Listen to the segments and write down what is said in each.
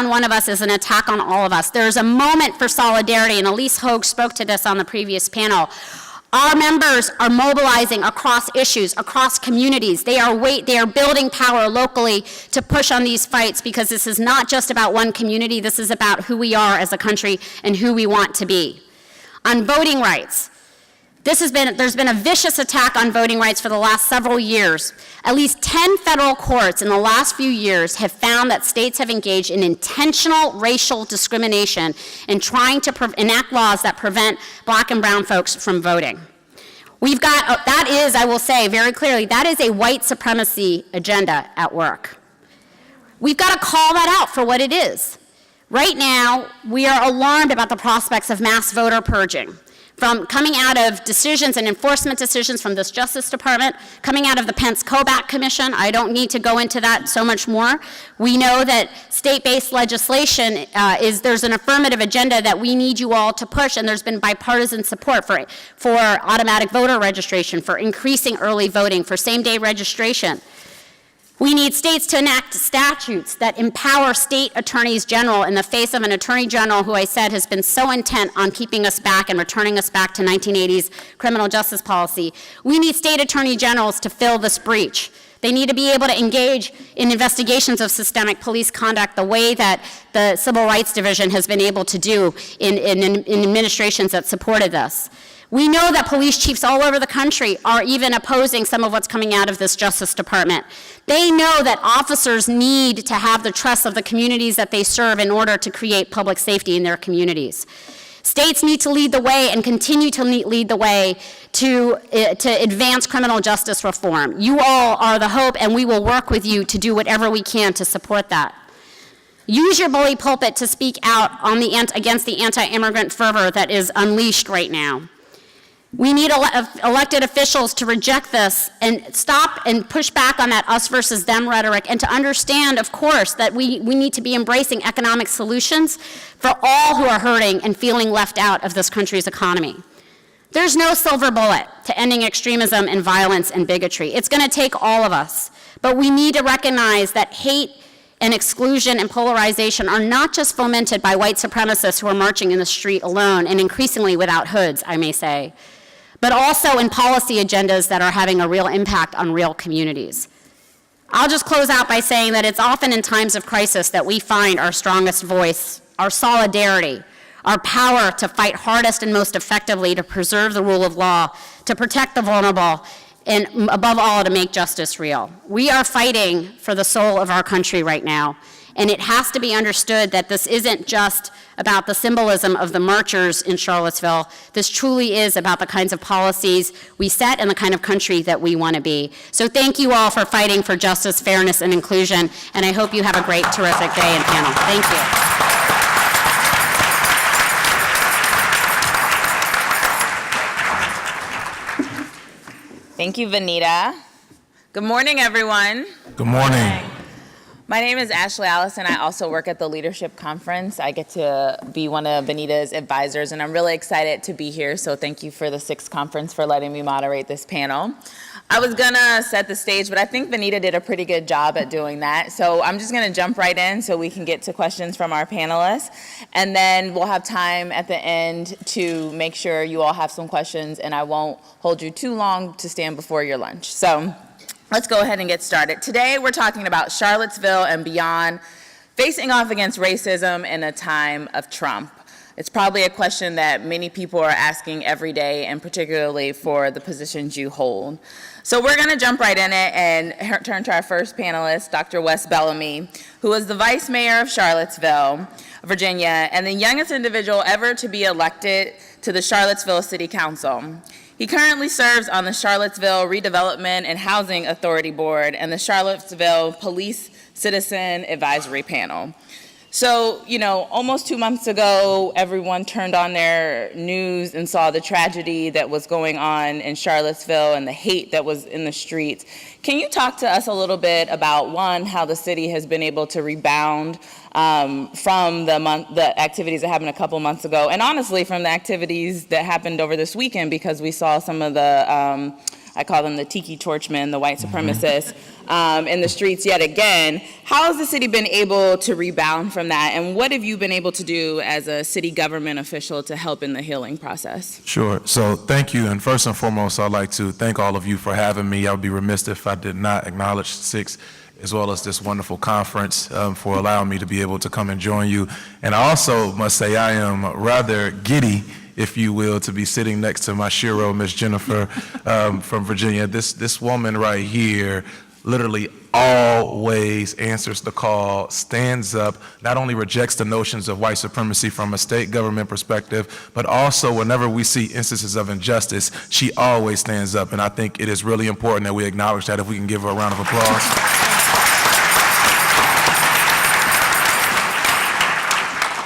on one of us is an attack on all of us. There's a moment for solidarity, and Elise Hogue spoke to this on the previous panel. Our members are mobilizing across issues, across communities. They are building power locally to push on these fights, because this is not just about one community. This is about who we are as a country and who we want to be. On voting rights, there's been a vicious attack on voting rights for the last several years. At least 10 federal courts in the last few years have found that states have engaged in intentional racial discrimination in trying to enact laws that prevent black and brown folks from voting. That is, I will say very clearly, that is a white supremacy agenda at work. We've got to call that out for what it is. Right now, we are alarmed about the prospects of mass voter purging, from coming out of decisions and enforcement decisions from this Justice Department, coming out of the Pence-Kobach Commission. I don't need to go into that so much more. We know that state-based legislation there's an affirmative agenda that we need you all to push, and there's been bipartisan support for automatic voter registration, for increasing early voting, for same-day registration. We need states to enact statutes that empower state attorneys general in the face of an attorney general who I said has been so intent on keeping us back and returning us back to 1980s criminal justice policy. We need state attorney generals to fill this breach. They need to be able to engage in investigations of systemic police conduct the way that the Civil Rights Division has been able to do in administrations that supported this. We know that police chiefs all over the country are even opposing some of what's coming out of this Justice Department. They know that officers need to have the trust of the communities that they serve in order to create public safety in their communities. States need to lead the way and continue to lead the way to advance criminal justice reform. You all are the hope, and we will work with you to do whatever we can to support that. Use your bully pulpit to speak out against the anti-immigrant fervor that is unleashed right now. We need elected officials to reject this and stop and push back on that us versus them rhetoric, and to understand, of course, that we need to be embracing economic solutions for all who are hurting and feeling left out of this country's economy. There's no silver bullet to ending extremism and violence and bigotry. It's going to take all of us. But we need to recognize that hate and exclusion and polarization are not just fomented by white supremacists who are marching in the street alone and increasingly without hoods, I may say, but also in policy agendas that are having a real impact on real communities. I'll just close out by saying that it's often in times of crisis that we find our strongest voice, our solidarity, our power to fight hardest and most effectively to preserve the rule of law, to protect the vulnerable, and above all, to make justice real. We are fighting for the soul of our country right now, and it has to be understood that this isn't just about the symbolism of the marchers in Charlottesville. This truly is about the kinds of policies we set and the kind of country that we want to be. So thank you all for fighting for justice, fairness, and inclusion, and I hope you have a great, terrific day and panel. Thank you. Thank you, Vanita. Good morning, everyone. Good morning. My name is Ashley Allison. I also work at the Leadership Conference. I get to be one of Vanita's advisors, and I'm really excited to be here, so thank you for the 6th conference for letting me moderate this panel. I was gonna set the stage, but I think Vanita did a pretty good job at doing that, so I'm just gonna jump right in so we can get to questions from our panelists, and then we'll have time at the end to make sure you all have some questions, and I won't hold you too long to stand before your lunch. So let's go ahead and get started. Today, we're talking about Charlottesville and beyond, facing off against racism in a time of Trump. It's probably a question that many people are asking every day, and particularly for the positions you hold. So we're gonna jump right in it and turn to our first panelist, Dr. Wes Bellamy, who is the Vice Mayor of Charlottesville, Virginia, and the youngest individual ever to be elected to the Charlottesville City Council. He currently serves on the Charlottesville Redevelopment and Housing Authority Board and the Charlottesville Police Citizen Advisory Panel. So, almost 2 months ago, everyone turned on their news and saw the tragedy that was going on in Charlottesville and the hate that was in the streets. Can you talk to us a little bit about, one, how the city has been able to rebound from the activities that happened a couple months ago, and honestly from the activities that happened over this weekend, because we saw some of the I call them the tiki torchmen, the white supremacists, in the streets yet again. How has the city been able to rebound from that, and what have you been able to do as a city government official to help in the healing process? Sure. So thank you. And first and foremost, I'd like to thank all of you for having me. I would be remiss if I did not acknowledge Six, as well as this wonderful conference, for allowing me to be able to come and join you. And I also must say I am rather giddy, if you will, to be sitting next to my shero, Miss Jennifer, from Virginia. This woman right here literally always answers the call, stands up, not only rejects the notions of white supremacy from a state government perspective, but also whenever we see instances of injustice, she always stands up. And I think it is really important that we acknowledge that. If we can give her a round of applause.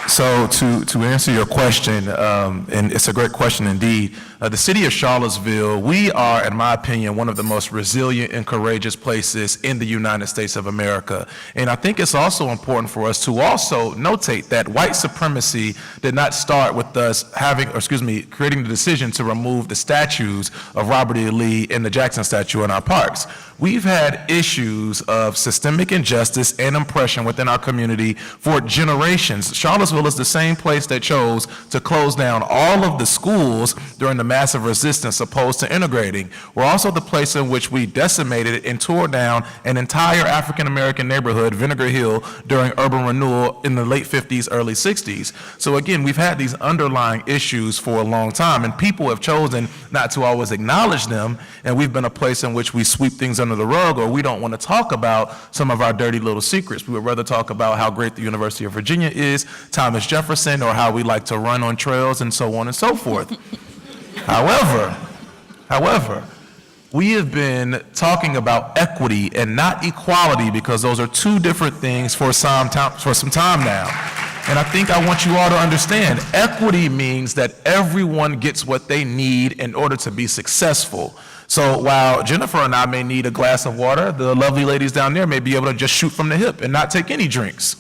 So to answer your question, and it's a great question indeed, the city of Charlottesville, we are, in my opinion, one of the most resilient and courageous places in the United States of America. And I think it's also important for us to also notate that white supremacy did not start with us creating the decision to remove the statues of Robert E. Lee and the Jackson statue in our parks. We've had issues of systemic injustice and oppression within our community for generations. Charlottesville is the same place that chose to close down all of the schools during the massive resistance opposed to integrating. We're also the place in which we decimated and tore down an entire African-American neighborhood, Vinegar Hill, during urban renewal in the late 50s, early 60s. So again, we've had these underlying issues for a long time, and people have chosen not to always acknowledge them, and we've been a place in which we sweep things under the rug, or we don't want to talk about some of our dirty little secrets. We would rather talk about how great the University of Virginia is, Thomas Jefferson, or how we like to run on trails, and so on and so forth. However, we have been talking about equity and not equality, because those are two different things for some time now. And I think I want you all to understand, equity means that everyone gets what they need in order to be successful. So while Jennifer and I may need a glass of water, the lovely ladies down there may be able to just shoot from the hip and not take any drinks.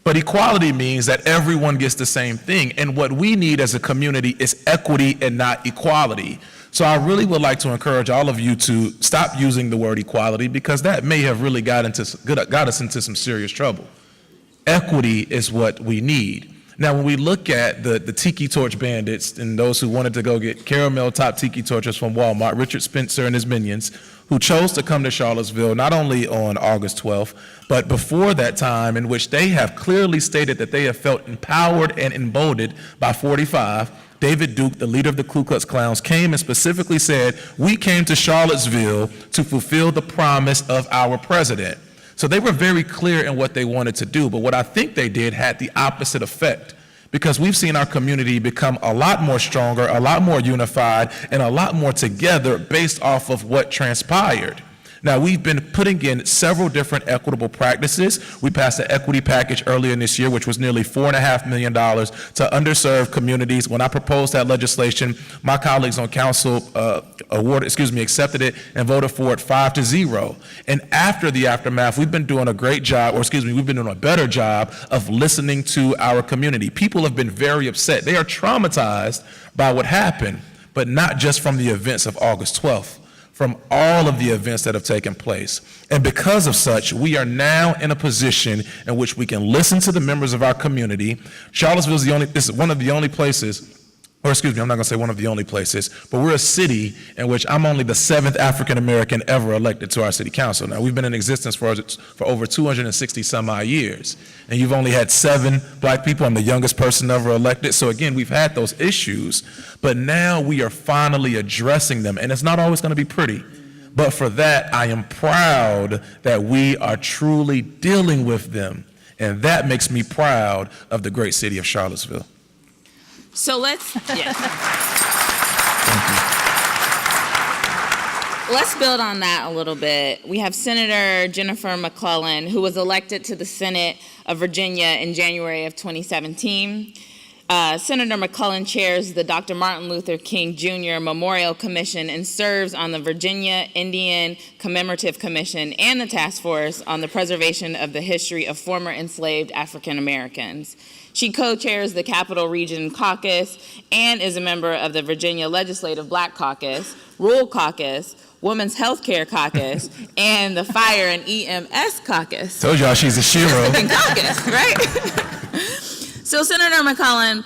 But equality means that everyone gets the same thing. And what we need as a community is equity and not equality. So I really would like to encourage all of you to stop using the word equality, because that may have really got us into some serious trouble. Equity is what we need. Now, when we look at the tiki torch bandits and those who wanted to go get caramel top tiki torches from Walmart, Richard Spencer and his minions, who chose to come to Charlottesville not only on August 12th, but before that time, in which they have clearly stated that they have felt empowered and emboldened by 45, David Duke, the leader of the Ku Klux Klans, came and specifically said, "We came to Charlottesville to fulfill the promise of our president." So they were very clear in what they wanted to do, but what I think they did had the opposite effect, because we've seen our community become a lot more stronger, a lot more unified, and a lot more together based off of what transpired. Now, we've been putting in several different equitable practices. We passed an equity package earlier this year, which was nearly $4.5 million to underserved communities. When I proposed that legislation, my colleagues on council accepted it and voted for it 5-0. And after the aftermath, we've been doing a great job, we've been doing a better job of listening to our community. People have been very upset. They are traumatized by what happened, but not just from the events of August 12th. From all of the events that have taken place. And because of such, we are now in a position in which we can listen to the members of our community. Charlottesville is one of the only places, I'm not gonna say one of the only places, but we're a city in which I'm only the 7th African American ever elected to our city council. Now, we've been in existence for over 260 some odd years, and you've only had 7 black people. I'm the youngest person ever elected. So again, we've had those issues, but now we are finally addressing them, and it's not always gonna be pretty. But for that, I am proud that we are truly dealing with them, and that makes me proud of the great city of Charlottesville. So let's build on that a little bit. We have Senator Jennifer McClellan, who was elected to the Senate of Virginia in January of 2017. Senator McClellan chairs the Dr. Martin Luther King Jr. Memorial Commission and serves on the Virginia Indian Commemorative Commission and the Task Force on the Preservation of the History of Former Enslaved African Americans. She co-chairs the Capital Region Caucus and is a member of the Virginia Legislative Black Caucus, Rural Caucus, Women's Healthcare Caucus, and the Fire and EMS Caucus. Told y'all she's a shiro. Caucus, right? So, Senator McCollum,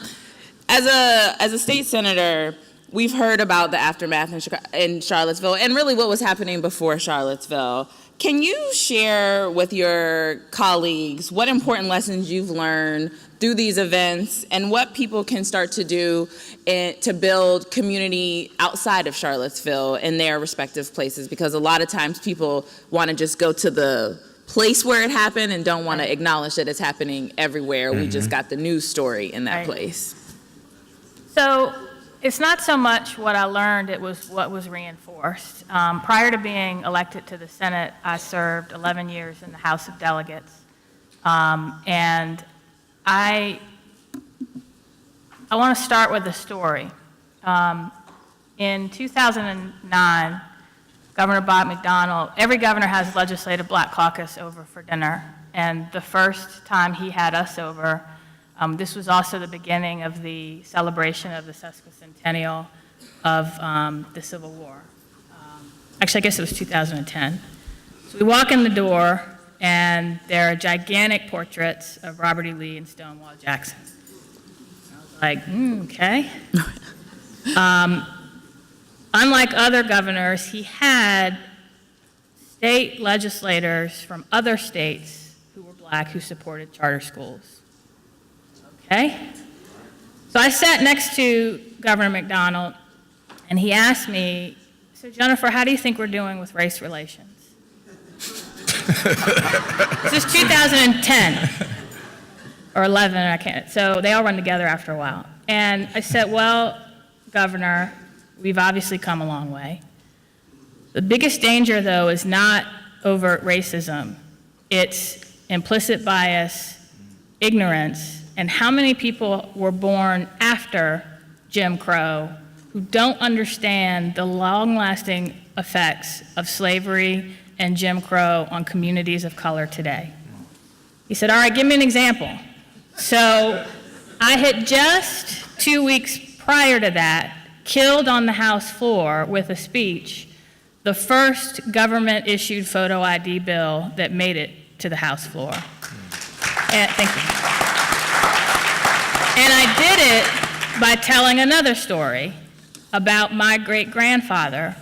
as a state senator, we've heard about the aftermath in Charlottesville and really what was happening before Charlottesville. Can you share with your colleagues what important lessons you've learned through these events and what people can start to do to build community outside of Charlottesville in their respective places? Because a lot of times people want to just go to the place where it happened and don't want to acknowledge that it's happening everywhere. We just got the news story in that place. So it's not so much what I learned, it was what was reinforced. Prior to being elected to the Senate, I served 11 years in the House of Delegates. And I want to start with a story. In 2009, Governor Bob McDonnell, every governor has legislative black caucus over for dinner. And the first time he had us over, this was also the beginning of the celebration of the sesquicentennial of the Civil War. Actually, I guess it was 2010. So we walk in the door, and there are gigantic portraits of Robert E. Lee and Stonewall Jackson. I was like, okay. Unlike other governors, he had state legislators from other states who were black who supported charter schools. Okay? So I sat next to Governor McDonnell, and he asked me, so Jennifer, how do you think we're doing with race relations? This is 2010 or 11, I can't. So they all run together after a while. And I said, well, Governor, we've obviously come a long way. The biggest danger, though, is not overt racism. It's implicit bias, ignorance, and how many people were born after Jim Crow who don't understand the long-lasting effects of slavery and Jim Crow on communities of color today. He said, all right, give me an example. So I had just 2 weeks prior to that killed on the House floor with a speech the first government-issued photo ID bill that made it to the House floor. Thank you. And I did it by telling another story about my great-grandfather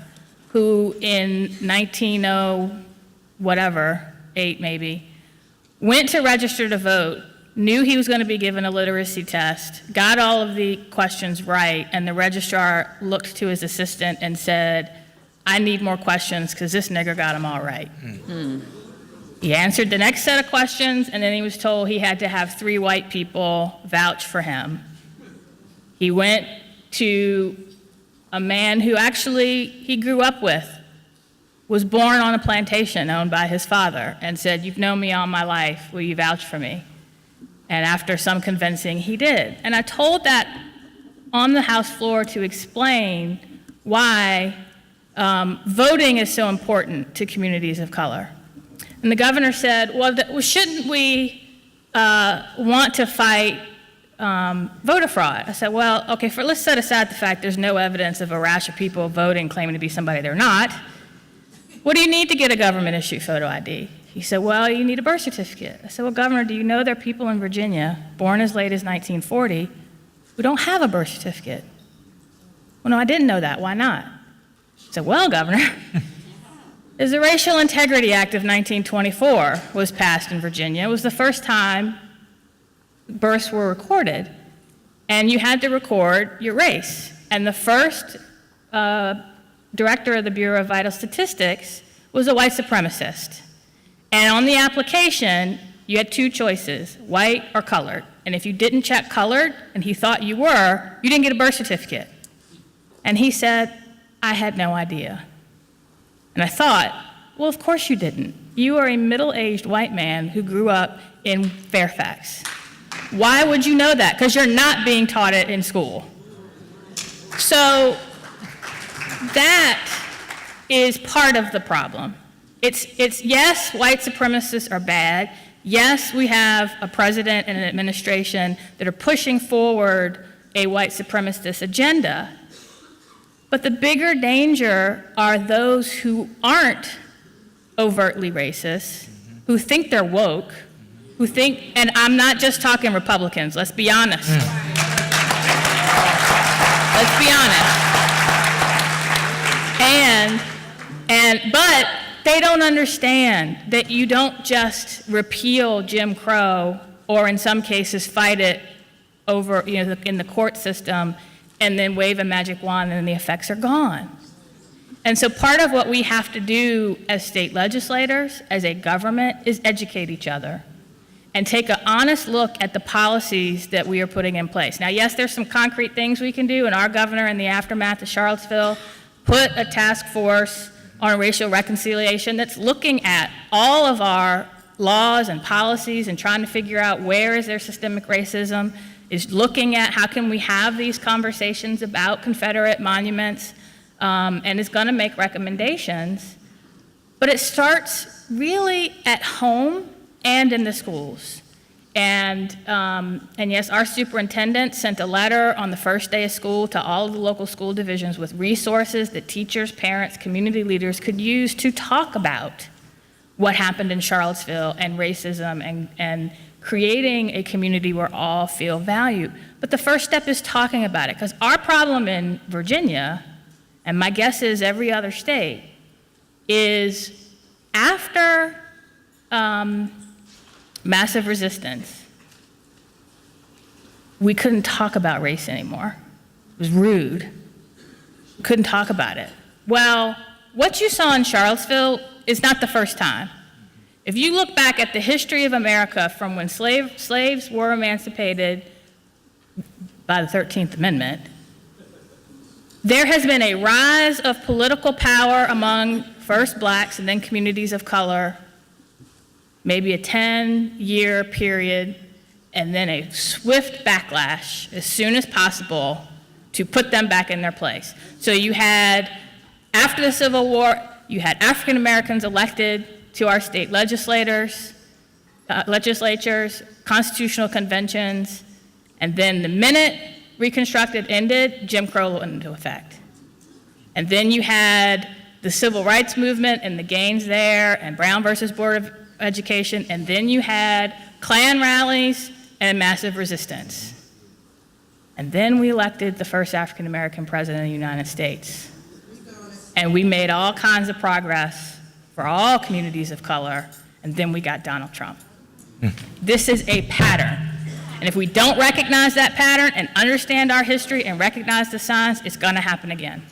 who in 1908 maybe, went to register to vote, knew he was going to be given a literacy test, got all of the questions right, and the registrar looked to his assistant and said, I need more questions because this nigger got them all right. He answered the next set of questions, and then he was told he had to have 3 white people vouch for him. He went to a man who actually he grew up with, was born on a plantation owned by his father, and said, you've known me all my life, will you vouch for me? And after some convincing, he did. And I told that on the House floor to explain why voting is so important to communities of color. And the governor said, well, shouldn't we want to fight voter fraud? I said, well, okay, let's set aside the fact there's no evidence of a rash of people voting claiming to be somebody they're not. What do you need to get a government-issued photo ID? He said, well, you need a birth certificate. I said, well, Governor, do you know there are people in Virginia, born as late as 1940, who don't have a birth certificate? Well, no, I didn't know that. Why not? I said, well, Governor, the Racial Integrity Act of 1924 was passed in Virginia. It was the first time births were recorded, and you had to record your race. And the first director of the Bureau of Vital Statistics was a white supremacist. And on the application, you had 2 choices, white or colored. And if you didn't check colored, and he thought you were, you didn't get a birth certificate. And he said, I had no idea. And I thought, well, of course you didn't. You are a middle-aged white man who grew up in Fairfax. Why would you know that? Because you're not being taught it in school. So that is part of the problem. It's yes, white supremacists are bad. Yes, we have a president and an administration that are pushing forward a white supremacist agenda, but the bigger danger are those who aren't overtly racist, who think they're woke, who think, and I'm not just talking Republicans, let's be honest. Let's be honest. But they don't understand that you don't just repeal Jim Crow, or in some cases fight it over, in the court system, and then wave a magic wand and the effects are gone. And so part of what we have to do as state legislators, as a government, is educate each other and take an honest look at the policies that we are putting in place. Now, yes, there's some concrete things we can do, and our governor, in the aftermath of Charlottesville, put a task force on racial reconciliation that's looking at all of our laws and policies and trying to figure out where is there systemic racism, is looking at how can we have these conversations about Confederate monuments, and is going to make recommendations. But it starts really at home and in the schools. And yes, our superintendent sent a letter on the first day of school to all of the local school divisions with resources that teachers, parents, community leaders could use to talk about what happened in Charlottesville and racism and creating a community where all feel valued. But the first step is talking about it, because our problem in Virginia, and my guess is every other state, is after massive resistance, we couldn't talk about race anymore. It was rude. We couldn't talk about it. Well, what you saw in Charlottesville is not the first time. If you look back at the history of America from when slaves were emancipated by the 13th Amendment, there has been a rise of political power among first blacks and then communities of color, maybe a 10-year period, and then a swift backlash as soon as possible to put them back in their place. So you had, after the Civil War, you had African Americans elected to our state legislatures, constitutional conventions, and then the minute Reconstructed ended, Jim Crow went into effect. And then you had the civil rights movement and the gains there, and Brown versus Board of Education, and then you had Klan rallies and massive resistance. And then we elected the first African American president of the United States. And we made all kinds of progress for all communities of color, and then we got Donald Trump. This is a pattern. And if we don't recognize that pattern and understand our history and recognize the signs, it's going to happen again.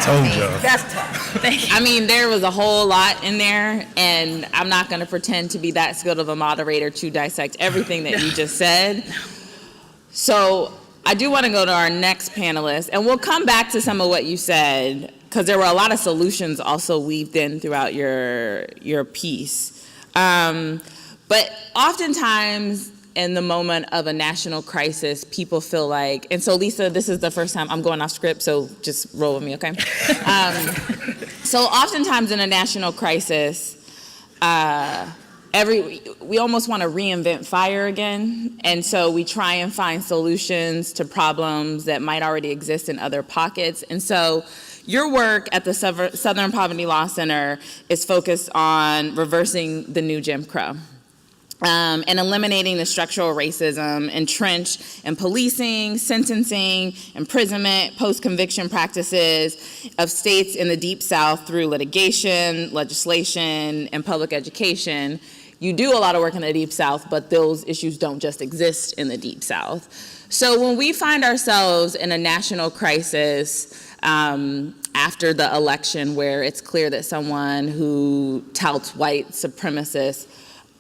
Told y'all. That's tough. I mean, there was a whole lot in there, and I'm not going to pretend to be that skilled of a moderator to dissect everything that you just said. So I do want to go to our next panelist, and we'll come back to some of what you said, because there were a lot of solutions also weaved in throughout your piece. But oftentimes, in the moment of a national crisis, people feel like, and so Lisa, this is the first time I'm going off script, so just roll with me, okay? So oftentimes in a national crisis, we almost want to reinvent fire again, and so we try and find solutions to problems that might already exist in other pockets. And so your work at the Southern Poverty Law Center is focused on reversing the new Jim Crow. And eliminating the structural racism entrenched in policing, sentencing, imprisonment, post-conviction practices of states in the Deep South through litigation, legislation, and public education. You do a lot of work in the Deep South, but those issues don't just exist in the Deep South. So when we find ourselves in a national crisis after the election where it's clear that someone who touts white supremacists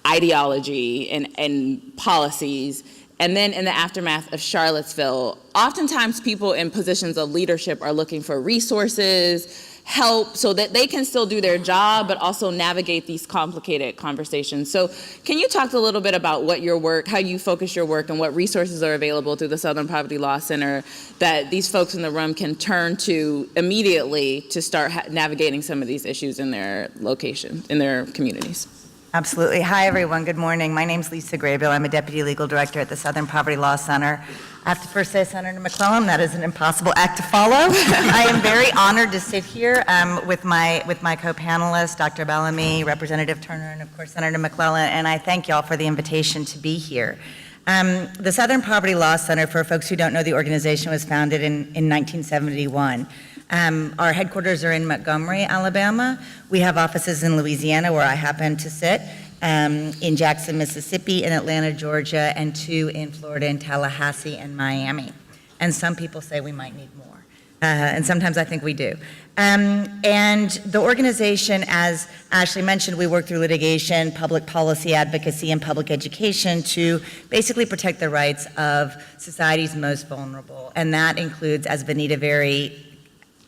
ideology and policies. And then in the aftermath of Charlottesville, oftentimes people in positions of leadership are looking for resources, help, so that they can still do their job, but also navigate these complicated conversations. So can you talk a little bit about what your work, how you focus your work, and what resources are available through the Southern Poverty Law Center that these folks in the room can turn to immediately to start navigating some of these issues in their location, in their communities? Absolutely. Hi, everyone. Good morning. My name's Lisa Graybill. I'm a Deputy Legal Director at the Southern Poverty Law Center. I have to first say, Senator McClellan, that is an impossible act to follow. I am very honored to sit here with my co-panelists, Dr. Bellamy, Representative Turner, and of course, Senator McClellan, and I thank y'all for the invitation to be here. The Southern Poverty Law Center, for folks who don't know, the organization was founded in 1971. Our headquarters are in Montgomery, Alabama. We have offices in Louisiana, where I happen to sit, in Jackson, Mississippi, in Atlanta, Georgia, and 2 in Florida, in Tallahassee and Miami. And some people say we might need more. And sometimes I think we do. And the organization, as Ashley mentioned, we work through litigation, public policy advocacy, and public education to basically protect the rights of society's most vulnerable. And that includes, as Vanita very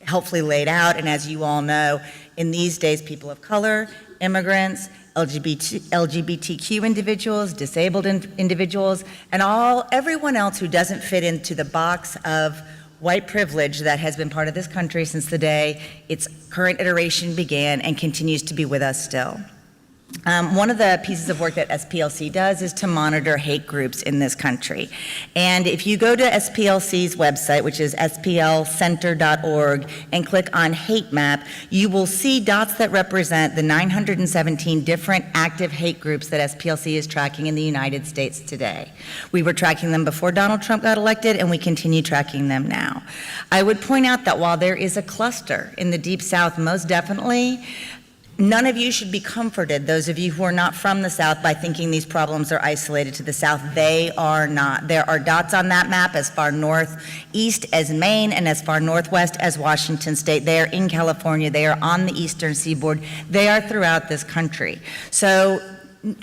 helpfully laid out, and as you all know, in these days, people of color, immigrants, LGBTQ individuals, disabled individuals, and everyone else who doesn't fit into the box of white privilege that has been part of this country since the day its current iteration began and continues to be with us still. One of the pieces of work that SPLC does is to monitor hate groups in this country. And if you go to SPLC's website, which is splcenter.org, and click on Hate Map, you will see dots that represent the 917 different active hate groups that SPLC is tracking in the United States today. We were tracking them before Donald Trump got elected, and we continue tracking them now. I would point out that while there is a cluster in the Deep South, most definitely, none of you should be comforted, those of you who are not from the South, by thinking these problems are isolated to the South. They are not. There are dots on that map as far northeast as Maine and as far northwest as Washington State. They are in California. They are on the eastern seaboard. They are throughout this country. So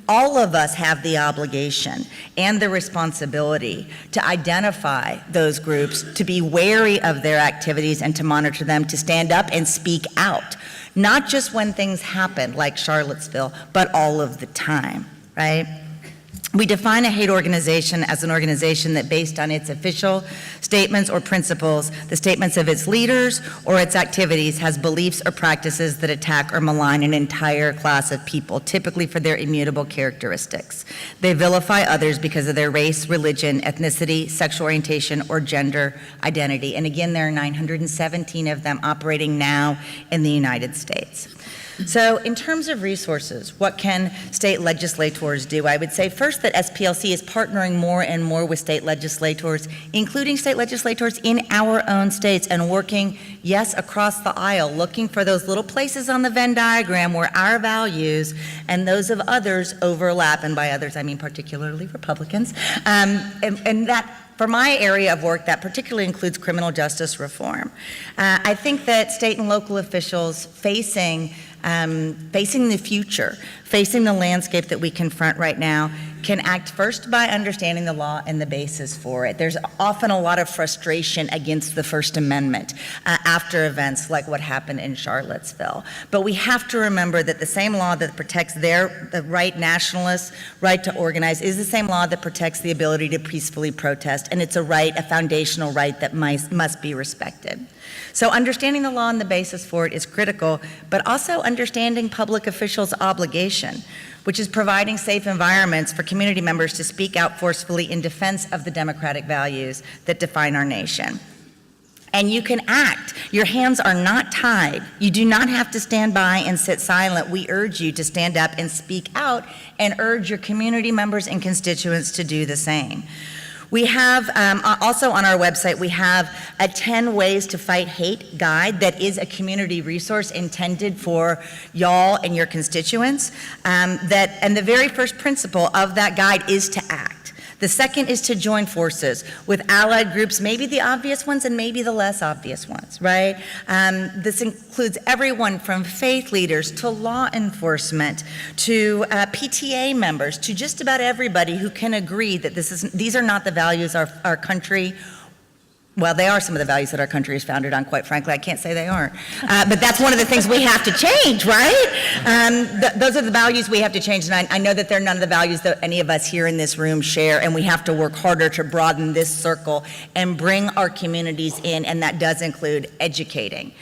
all of us have the obligation and the responsibility to identify those groups, to be wary of their activities and to monitor them, to stand up and speak out. Not just when things happen, like Charlottesville, but all of the time, right? We define a hate organization as an organization that, based on its official statements or principles, the statements of its leaders or its activities, has beliefs or practices that attack or malign an entire class of people, typically for their immutable characteristics. They vilify others because of their race, religion, ethnicity, sexual orientation, or gender identity. And again, there are 917 of them operating now in the United States. So in terms of resources, what can state legislators do? I would say first that SPLC is partnering more and more with state legislators, including state legislators in our own states, and working, yes, across the aisle, looking for those little places on the Venn diagram where our values and those of others overlap, and by others I mean particularly Republicans, and that for my area of work, that particularly includes criminal justice reform. I think that state and local officials facing the future, facing the landscape that we confront right now, can act first by understanding the law and the basis for it. There's often a lot of frustration against the First Amendment after events like what happened in Charlottesville. But we have to remember that the same law that protects the right nationalists' right to organize is the same law that protects the ability to peacefully protest, and it's a foundational right that must be respected. So understanding the law and the basis for it is critical, but also understanding public officials' obligation, which is providing safe environments for community members to speak out forcefully in defense of the democratic values that define our nation. And you can act. Your hands are not tied. You do not have to stand by and sit silent. We urge you to stand up and speak out, and urge your community members and constituents to do the same. We have, also on our website, we have a 10 Ways to Fight Hate guide that is a community resource intended for y'all and your constituents. And the very first principle of that guide is to act. The second is to join forces with allied groups, maybe the obvious ones and maybe the less obvious ones, right? This includes everyone from faith leaders to law enforcement to PTA members to just about everybody who can agree that these are not the values our country. Well, they are some of the values that our country is founded on, quite frankly. I can't say they aren't. But that's one of the things we have to change, right? Those are the values we have to change. And I know that they're none of the values that any of us here in this room share, and we have to work harder to broaden this circle and bring our communities in, and that does include educating.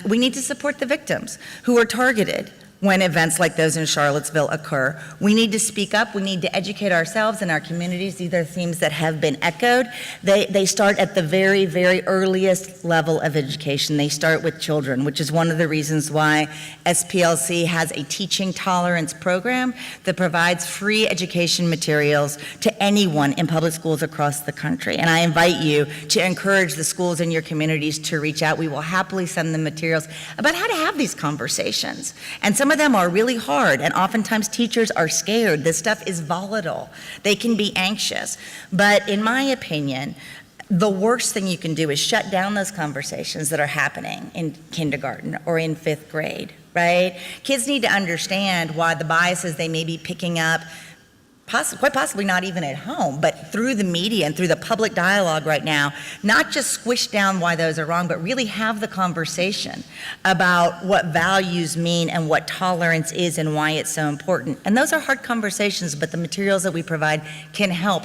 We need to support the victims who are targeted when events like those in Charlottesville occur. We need to speak up. We need to educate ourselves and our communities. These are themes that have been echoed. They start at the very, very earliest level of education. They start with children, which is one of the reasons why SPLC has a teaching tolerance program that provides free education materials to anyone in public schools across the country. And I invite you to encourage the schools in your communities to reach out. We will happily send them materials about how to have these conversations. And some of them are really hard, and oftentimes teachers are scared. This stuff is volatile. They can be anxious. But in my opinion, the worst thing you can do is shut down those conversations that are happening in kindergarten or in 5th grade, right? Kids need to understand why the biases they may be picking up, quite possibly not even at home, but through the media and through the public dialogue right now, not just squish down why those are wrong, but really have the conversation about what values mean and what tolerance is and why it's so important. And those are hard conversations, but the materials that we provide can help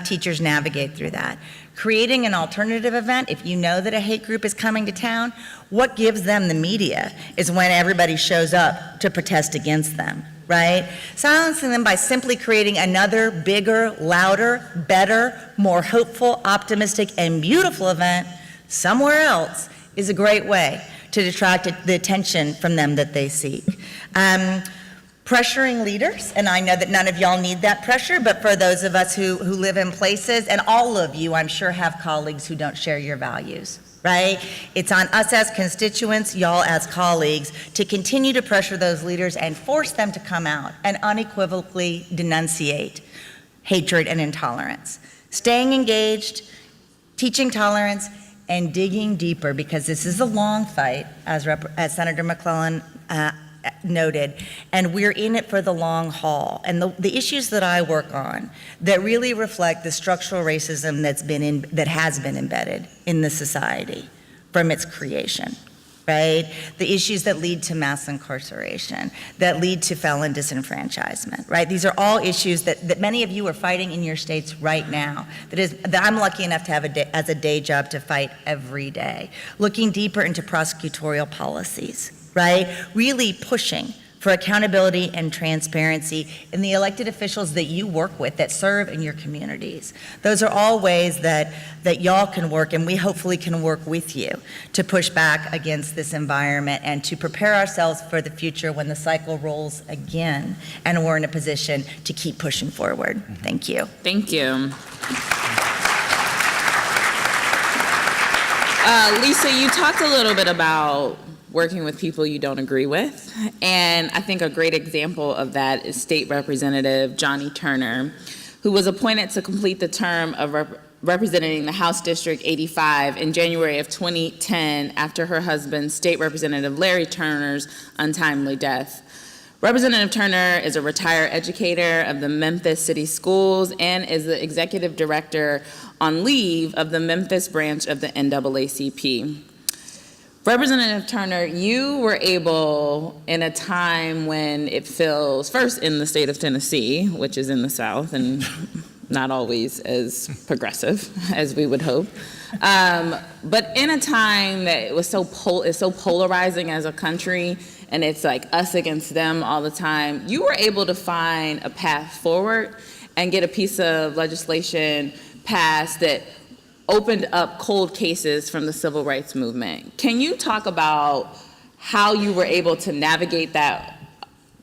teachers navigate through that. Creating an alternative event, if you know that a hate group is coming to town, what gives them the media is when everybody shows up to protest against them, right? Silencing them by simply creating another bigger, louder, better, more hopeful, optimistic, and beautiful event somewhere else is a great way to detract the attention from them that they seek. Pressuring leaders, and I know that none of y'all need that pressure, but for those of us who live in places, and all of you, I'm sure, have colleagues who don't share your values, right? It's on us as constituents, y'all as colleagues, to continue to pressure those leaders and force them to come out and unequivocally denunciate hatred and intolerance. Staying engaged, teaching tolerance, and digging deeper, because this is a long fight, as Senator McClellan noted, and we're in it for the long haul. And the issues that I work on that really reflect the structural racism that has been embedded in the society from its creation, right? The issues that lead to mass incarceration, that lead to felon disenfranchisement, right? These are all issues that many of you are fighting in your states right now, that I'm lucky enough to have as a day job to fight every day. Looking deeper into prosecutorial policies, right? Really pushing for accountability and transparency in the elected officials that you work with that serve in your communities. Those are all ways that y'all can work, and we hopefully can work with you to push back against this environment and to prepare ourselves for the future when the cycle rolls again and we're in a position to keep pushing forward. Thank you. Thank you. Lisa, you talked a little bit about working with people you don't agree with. And I think a great example of that is State Representative Johnny Turner, who was appointed to complete the term of representing the House District 85 in January of 2010 after her husband, State Representative Larry Turner's untimely death. Representative Turner is a retired educator of the Memphis City Schools and is the executive director on leave of the Memphis branch of the NAACP. Representative Turner, you were able, in a time when it feels, first in the state of Tennessee, which is in the South and not always as progressive as we would hope, but in a time that is so polarizing as a country, and it's like us against them all the time, you were able to find a path forward and get a piece of legislation passed that opened up cold cases from the civil rights movement. Can you talk about how you were able to navigate that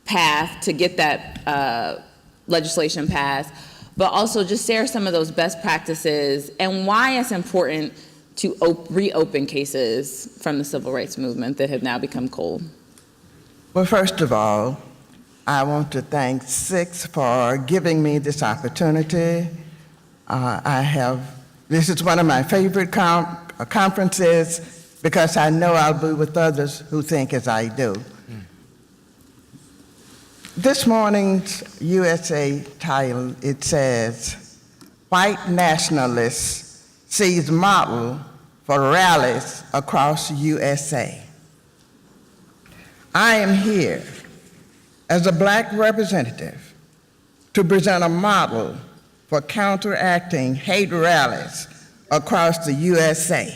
path to get that legislation passed, but also just share some of those best practices and why it's important to reopen cases from the civil rights movement that have now become cold? Well, first of all, I want to thank Six for giving me this opportunity. This is one of my favorite conferences because I know I'll be with others who think as I do. This morning's USA title, it says, White Nationalists Seize Model for Rallies Across USA. I am here as a Black representative to present a model for counteracting hate rallies across the USA.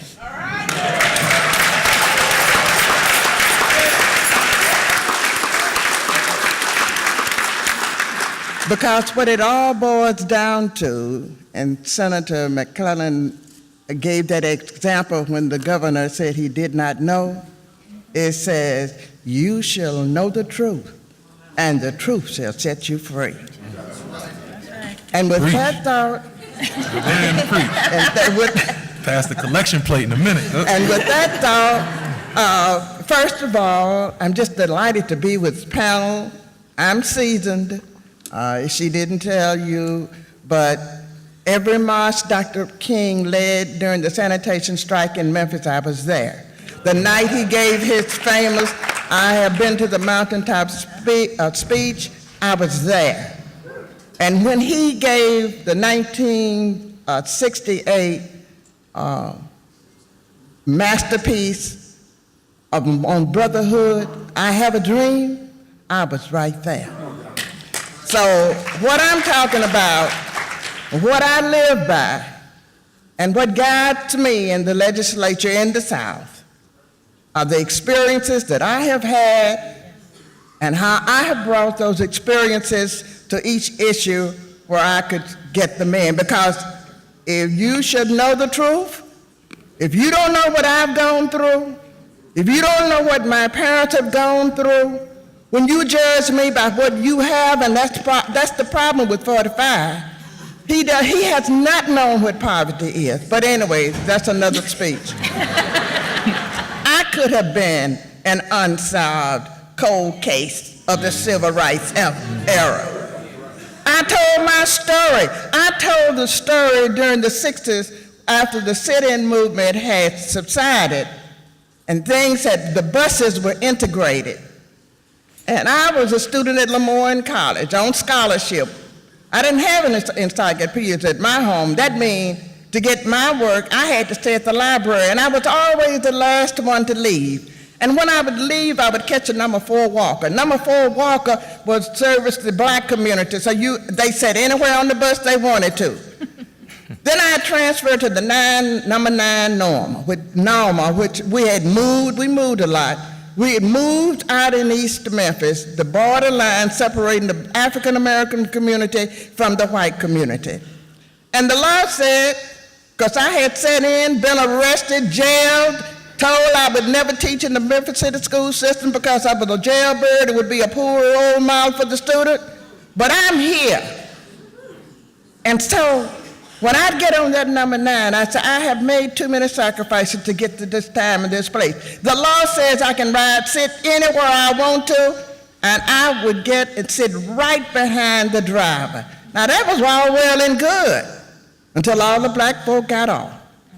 Because what it all boils down to, and Senator McClellan gave that example when the governor said he did not know, it says, you shall know the truth, and the truth shall set you free. And with that thought, Pass the collection plate in a minute. and with that thought, first of all, I'm just delighted to be with this panel. I'm seasoned. She didn't tell you, but every march Dr. King led during the sanitation strike in Memphis, I was there. The night he gave his famous, I have been to the mountaintop speech, I was there. And when he gave the 1968 masterpiece on brotherhood, I Have a Dream, I was right there. So what I'm talking about, what I live by, and what guides me in the legislature in the South are the experiences that I have had and how I have brought those experiences to each issue where I could get them in. Because if you should know the truth, if you don't know what I've gone through, if you don't know what my parents have gone through, when you judge me by what you have, and that's the problem with 45, he has not known what poverty is. But anyway, that's another speech. I could have been an unsolved cold case of the civil rights era. I told my story. I told the story during the 60s after the sit-in movement had subsided and the buses were integrated. And I was a student at Lemoyne College on scholarship. I didn't have any encyclopedias at my home. That means to get my work, I had to stay at the library, and I was always the last one to leave. And when I would leave, I would catch a number 4 walker. Number 4 walker would service the Black community, so they sat anywhere on the bus they wanted to. Then I transferred to the number 9 Norma, which we moved a lot. We had moved out in East Memphis, the borderline separating the African-American community from the white community. And the law said, because I had sat in, been arrested, jailed, told I would never teach in the Memphis City school system because I was a jailbird, it would be a poor role model for the student, but I'm here. And so when I get on that number 9, I say, I have made too many sacrifices to get to this time and this place. The law says I can sit anywhere I want to, and I would get and sit right behind the driver. Now that was all well and good until all the Black folk got off.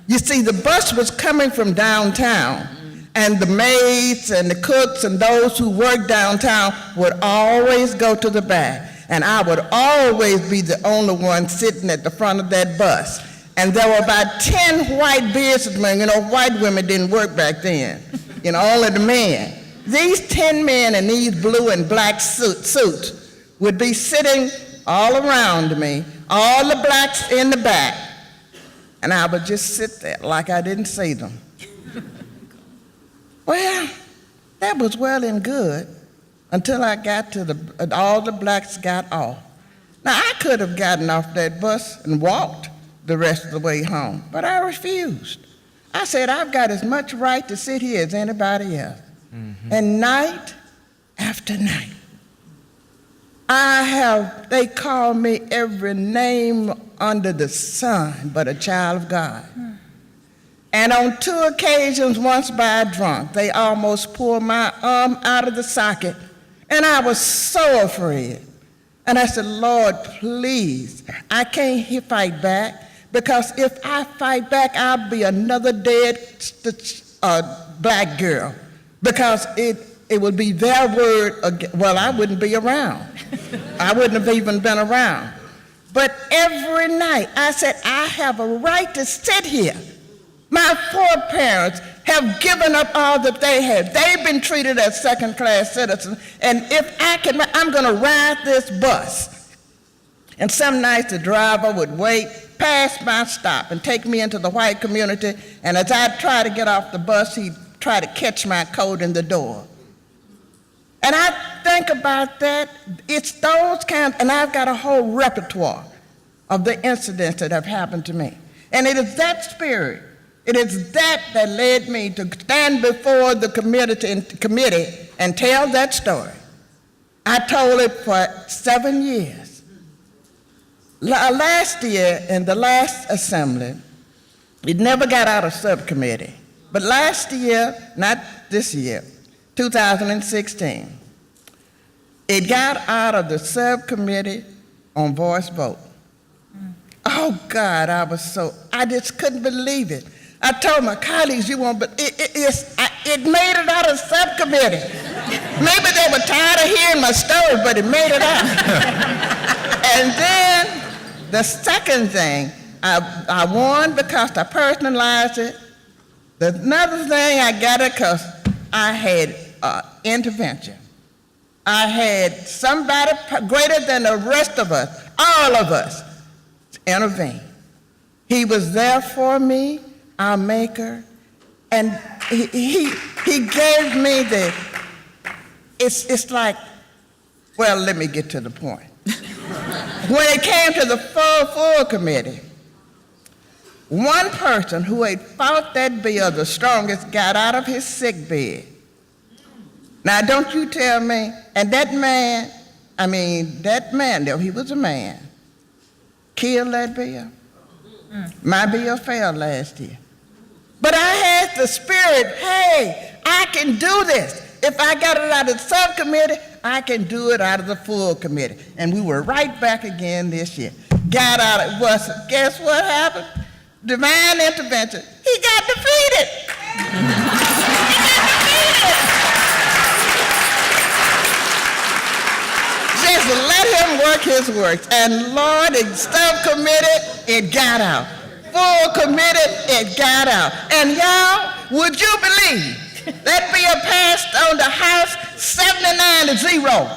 You see, the bus was coming from downtown, and the maids and the cooks and those who worked downtown would always go to the back. And I would always be the only one sitting at the front of that bus. And there were about 10 white businessmen. White women didn't work back then. Only the men. These 10 men in these blue and black suits would be sitting all around me, all the Blacks in the back. And I would just sit there like I didn't see them. Well, that was well and good until I got to all the Blacks got off. Now, I could have gotten off that bus and walked the rest of the way home, but I refused. I said, I've got as much right to sit here as anybody else. Mm-hmm. And night after night, they call me every name under the sun but a child of God. And on 2 occasions, once by a drunk, they almost pulled my arm out of the socket And I was so afraid. And I said, Lord, please, I can't fight back, because if I fight back, I'll be another dead black girl, because it would be their word. Well, I wouldn't be around. I wouldn't have even been around. But every night I said, I have a right to sit here. My foreparents have given up all that they had. They've been treated as second-class citizens, and if I can, I'm going to ride this bus. And some nights the driver would wait past my stop and take me into the white community, and as I try to get off the bus, he'd try to catch my coat in the door. And I think about that. It's those kinds, and I've got a whole repertoire of the incidents that have happened to me. And it is that spirit, it is that led me to stand before the committee and tell that story. I told it for 7 years. Last year, in the last assembly, it never got out of subcommittee. But last year, not this year, 2016, it got out of the subcommittee on voice vote. Oh God, I just couldn't believe it. I told my colleagues, you won't, but it made it out of subcommittee. Maybe they were tired of hearing my story, but it made it out. And then the second thing, I won because I personalized it. Another thing, I got it because I had intervention. I had somebody greater than the rest of us, all of us, intervene. He was there for me, our maker, and he gave me it's like, well, let me get to the point. When it came to the full committee, one person who had fought that bill the strongest got out of his sick bed. Now, don't you tell me, and that man, though he was a man, killed that bill. My bill failed last year. But I had the spirit, hey, I can do this. If I got it out of the subcommittee, I can do it out of the full committee. And we were right back again this year. Got out of it. Guess what happened? Divine intervention. He got defeated. Just let him work his works. And Lord, in subcommittee, it got out. Full committee, it got out. And y'all, would you believe that bill passed on the House 79-0?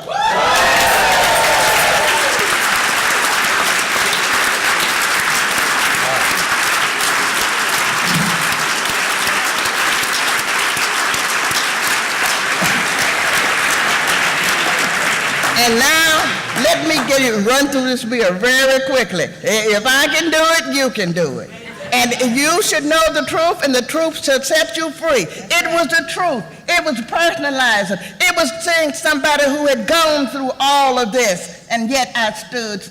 And now, let me run through this bill very quickly. If I can do it, you can do it. And you should know the truth, and the truth should set you free. It was the truth. It was personalizing. It was seeing somebody who had gone through all of this, and yet I stood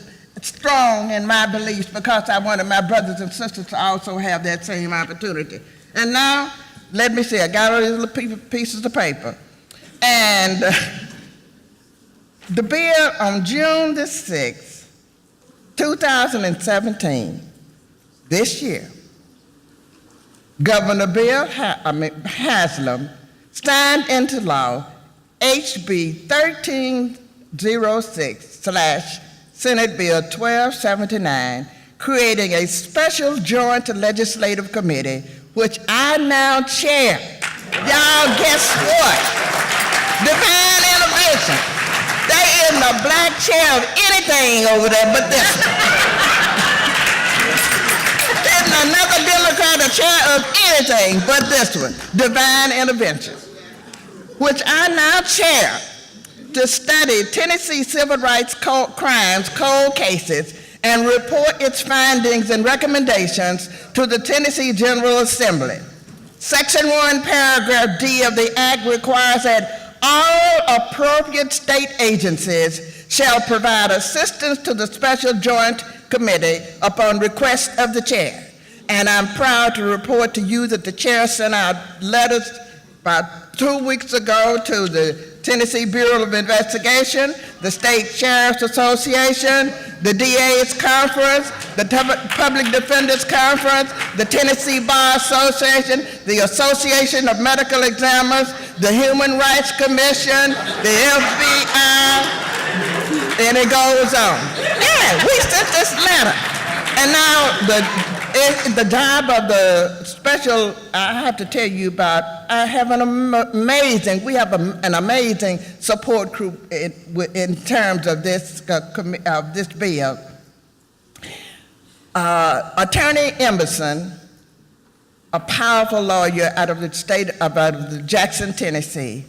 strong in my beliefs because I wanted my brothers and sisters to also have that same opportunity. And now, let me see, I got all these little pieces of paper. And the bill on June the 6th, 2017, this year, Governor Bill Haslam signed into law HB 1306/Senate Bill 1279, creating a special joint legislative committee, which I now chair. Y'all, guess what? Divine intervention. They in the black chair of anything over there but this one. Another Democrat a chair of anything but this one, divine intervention, which I now chair to study Tennessee civil rights crimes cold cases and report its findings and recommendations to the Tennessee General Assembly. Section 1, paragraph D of the Act requires that all appropriate state agencies shall provide assistance to the special joint committee upon request of the chair. And I'm proud to report to you that the chair sent out letters about 2 weeks ago to the Tennessee Bureau of Investigation, the State Sheriff's Association, the DA's Conference, the Public Defender's Conference, the Tennessee Bar Association, the Association of Medical Examiners, the Human Rights Commission, the FBI, and it goes on. Yeah, we sent this letter. And now the job of the special, I have to tell you about, I have we have an amazing support group in terms of this bill. Attorney Emerson, a powerful lawyer out of the state of Jackson, Tennessee,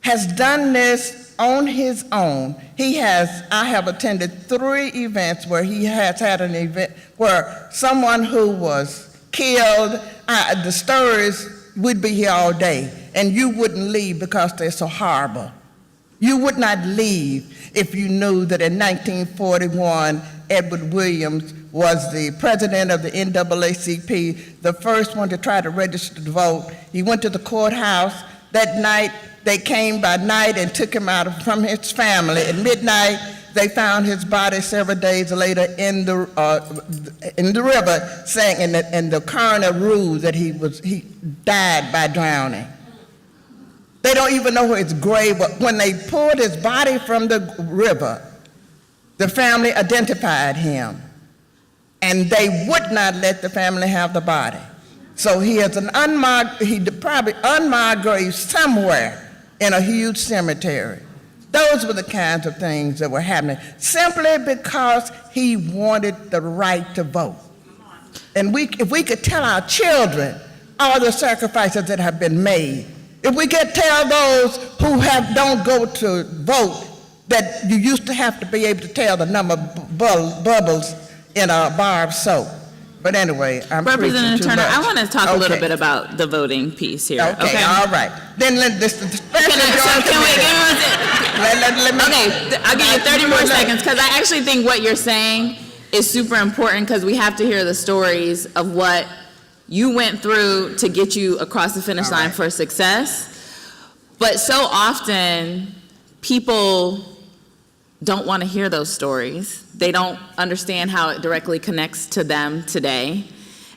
has done this on his own. I have attended 3 events where he has had an event where someone who was killed, the stories, we'd be here all day, and you wouldn't leave because they're so horrible. You would not leave if you knew that in 1941, Edward Williams was the president of the NAACP, the first one to try to register to vote. He went to the courthouse that night. They came by night and took him out from his family. At midnight, they found his body several days later in the river, saying, and the coroner ruled that he died by drowning. They don't even know where his grave was. When they pulled his body from the river, the family identified him, and they would not let the family have the body. So he has an probably unmarked grave somewhere in a huge cemetery. Those were the kinds of things that were happening, simply because he wanted the right to vote. And if we could tell our children all the sacrifices that have been made, if we could tell those who don't go to vote that you used to have to be able to tell the number of bubbles in a bar of soap. But anyway, I'm Representative preaching too Turner, much. I want to talk a little bit about the voting piece here. Okay, all right. Then let this special Okay, I'll give you 30 more seconds because I actually think what you're saying is super important because we have to hear the stories of what you went through to get you across the finish line for success. But so often, people don't want to hear those stories. They don't understand how it directly connects to them today.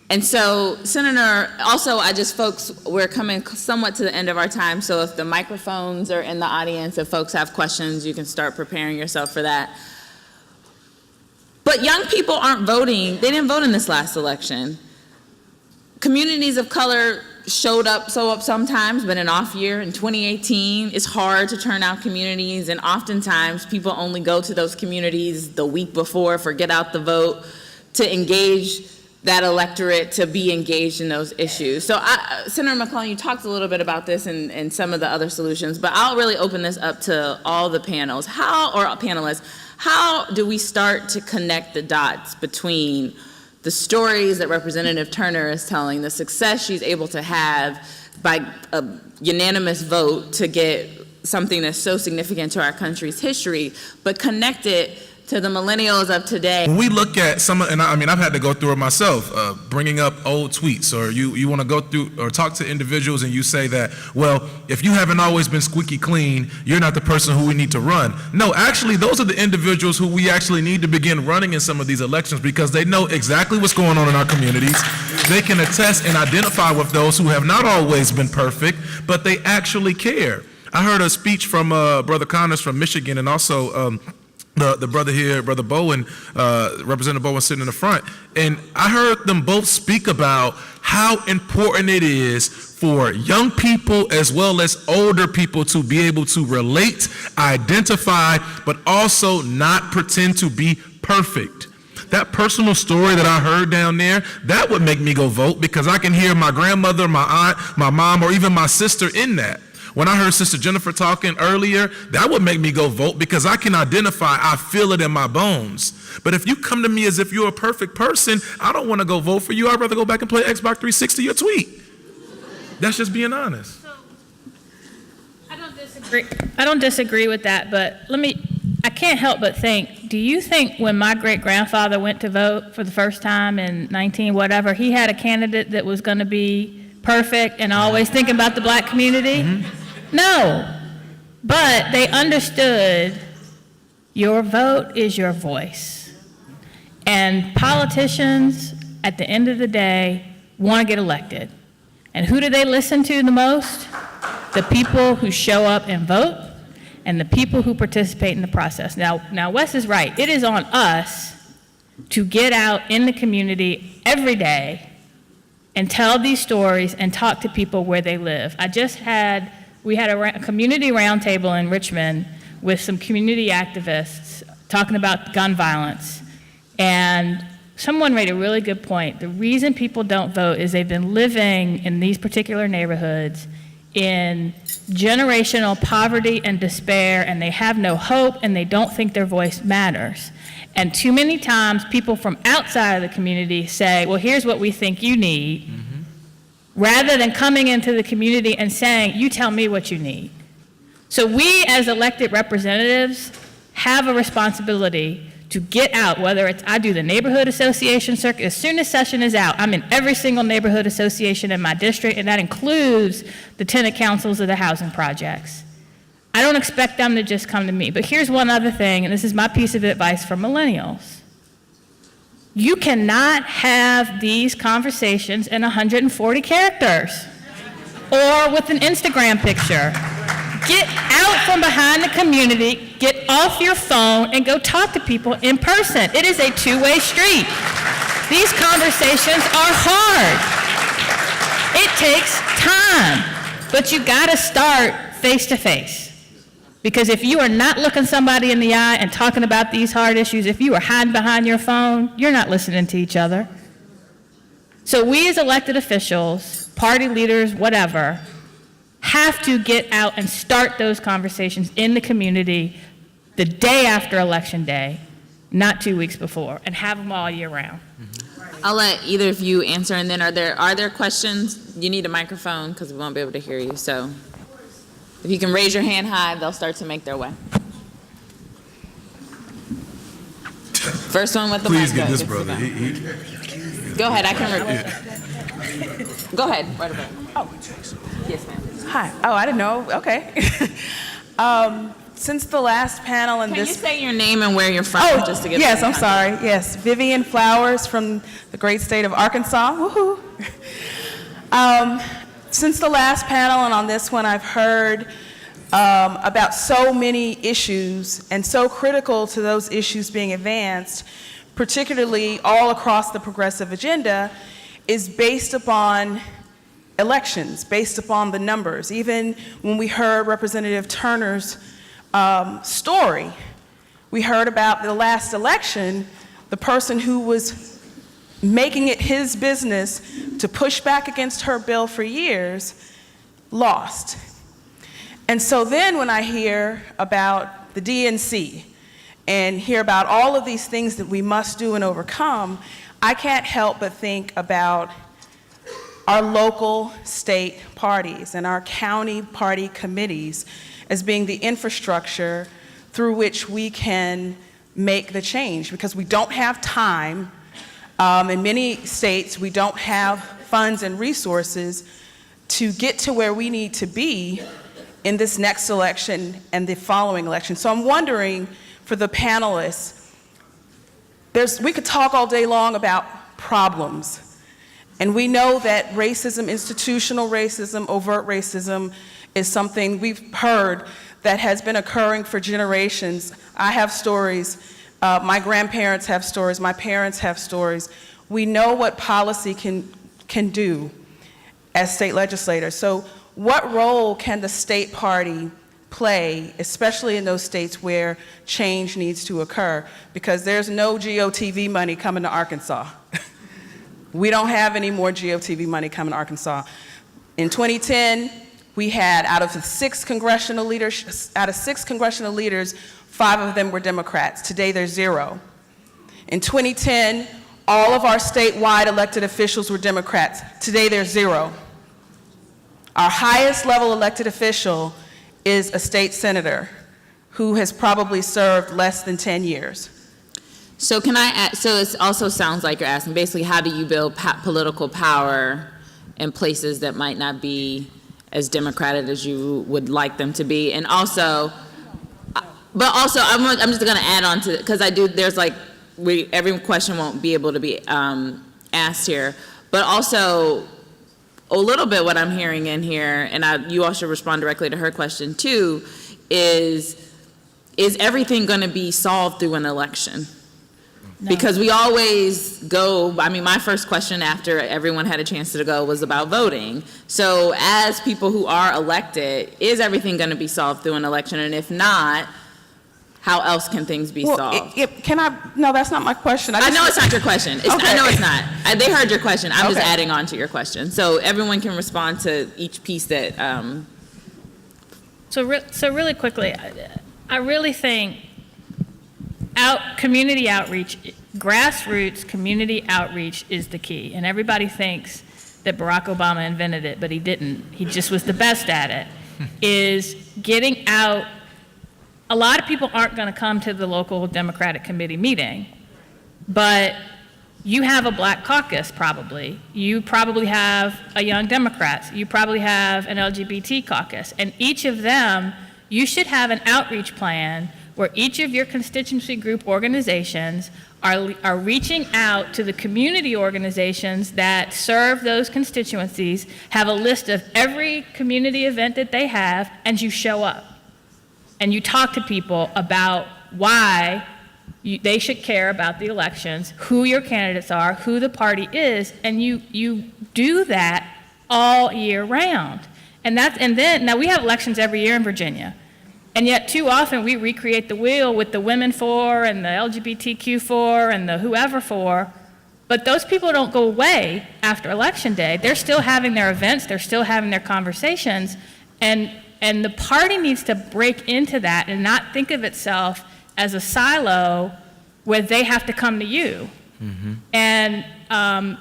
And so, Senator, also, folks, we're coming somewhat to the end of our time, so if the microphones are in the audience, if folks have questions, you can start preparing yourself for that. But young people aren't voting. They didn't vote in this last election. Communities of color showed up sometimes, but an off year in 2018. It's hard to turn out communities, and oftentimes people only go to those communities the week before for get out the vote to engage that electorate to be engaged in those issues. So Senator McClellan, you talked a little bit about this and some of the other solutions, but I'll really open this up to all the panelists. How do we start to connect the dots between the stories that Representative Turner is telling, the success she's able to have by a unanimous vote to get something that's so significant to our country's history, but connect it to the millennials of today? When we look at I've had to go through it myself, bringing up old tweets, or you want to go through or talk to individuals and you say that, well, if you haven't always been squeaky clean, you're not the person who we need to run. No, actually, those are the individuals who we actually need to begin running in some of these elections because they know exactly what's going on in our communities. They can attest and identify with those who have not always been perfect, but they actually care. I heard a speech from Brother Connors from Michigan, and also the brother here, Brother Bowen, Representative Bowen sitting in the front, and I heard them both speak about how important it is for young people as well as older people to be able to relate, identify, but also not pretend to be perfect. That personal story that I heard down there, that would make me go vote because I can hear my grandmother, my aunt, my mom, or even my sister in that. When I heard Sister Jennifer talking earlier, that would make me go vote because I can identify, I feel it in my bones. But if you come to me as if you're a perfect person, I don't want to go vote for you. I'd rather go back and play Xbox 360 or tweet. That's just being honest. So, I don't disagree with that, but I can't help but think, do you think when my great-grandfather went to vote for the first time in 19 whatever, he had a candidate that was going to be perfect and always thinking about the black community? No. But they understood your vote is your voice. And politicians, at the end of the day, want to get elected. And who do they listen to the most? The people who show up and vote and the people who participate in the process. Now Wes is right. It is on us to get out in the community every day and tell these stories and talk to people where they live. We had a community roundtable in Richmond with some community activists talking about gun violence. And someone made a really good point. The reason people don't vote is they've been living in these particular neighborhoods in generational poverty and despair, and they have no hope, and they don't think their voice matters. And too many times, people from outside of the community say, well, here's what we think you need, rather than coming into the community and saying, you tell me what you need. So we, as elected representatives, have a responsibility to get out, whether it's I do the neighborhood association circuit. As soon as session is out, I'm in every single neighborhood association in my district, and that includes the tenant councils of the housing projects. I don't expect them to just come to me. But here's one other thing, and this is my piece of advice for millennials. You cannot have these conversations in 140 characters or with an Instagram picture. Get out from behind the community, get off your phone, and go talk to people in person. It is a two-way street. These conversations are hard. It takes time, but you gotta start face-to-face. Because if you are not looking somebody in the eye and talking about these hard issues, if you are hiding behind your phone, you're not listening to each other. So we as elected officials, party leaders, whatever, have to get out and start those conversations in the community the day after Election Day, not 2 weeks before, and have them all year round. I'll let either of you answer, and then are there questions? You need a microphone because we won't be able to hear you. So if you can raise your hand high, they'll start to make their way. First one with the mic. Please get this brother. Go ahead, I can repeat. Go ahead, right away. Oh, yes, ma'am. Hi. Oh, I didn't know. Okay. Since the last panel and Can this. you say your name and where you're from? Oh, just to get yes, some I'm sorry. Yes, Vivian Flowers from the great state of Arkansas. Woohoo. Since the last panel and on this one, I've heard about so many issues and so critical to those issues being advanced, particularly all across the progressive agenda, is based upon elections, based upon the numbers. Even when we heard Representative Turner's story, we heard about the last election, the person who was making it his business to push back against her bill for years, lost. And so then when I hear about the DNC and hear about all of these things that we must do and overcome, I can't help but think about our local state parties and our county party committees as being the infrastructure through which we can make the change, because we don't have time. In many states, we don't have funds and resources to get to where we need to be in this next election and the following election. So I'm wondering, for the panelists, we could talk all day long about problems. And we know that racism, institutional racism, overt racism is something we've heard that has been occurring for generations. I have stories, my grandparents have stories, my parents have stories. We know what policy can do as state legislators. So what role can the state party play, especially in those states where change needs to occur? Because there's no GOTV money coming to Arkansas. We don't have any more GOTV money coming to Arkansas. In 2010, we had, out of 6 congressional leaders, 5 of them were Democrats. Today, there's 0. In 2010, all of our statewide elected officials were Democrats. Today, there's 0. Our highest level elected official is a state senator who has probably served less than 10 years. So can I add, so it also sounds like you're asking basically how do you build political power in places that might not be as democratic as you would like them to be. And also, but also, I'm just going to add on to, because there's like, every question won't be able to be asked here, but also a little bit what I'm hearing in here, and you all should respond directly to her question too, is everything going to be solved through an election? No. Because we always go, my first question after everyone had a chance to go was about voting. So as people who are elected, is everything going to be solved through an election? And if not, how else can things be solved? No, that's not my question. I know it's not your question. Okay. I know it's not. They heard your question. I'm just Okay. adding on to your question. So everyone can respond to each piece that. So really quickly, I really think community outreach, grassroots community outreach is the key. And everybody thinks that Barack Obama invented it, but he didn't. He just was the best at it, is getting out. A lot of people aren't going to come to the local Democratic committee meeting, but you have a black caucus probably. You probably have a Young Democrats. You probably have an LGBT caucus. And each of them, you should have an outreach plan where each of your constituency group organizations are reaching out to the community organizations that serve those constituencies, have a list of every community event that they have, and you show up. And you talk to people about why they should care about the elections, who your candidates are, who the party is, and you do that all year round. And then now we have elections every year in Virginia. And yet too often we recreate the wheel with the women for and the LGBTQ for and the whoever for, but those people don't go away after election day. They're still having their events, they're still having their conversations, and the party needs to break into that and not think of itself as a silo where they have to come to you. Mm-hmm. And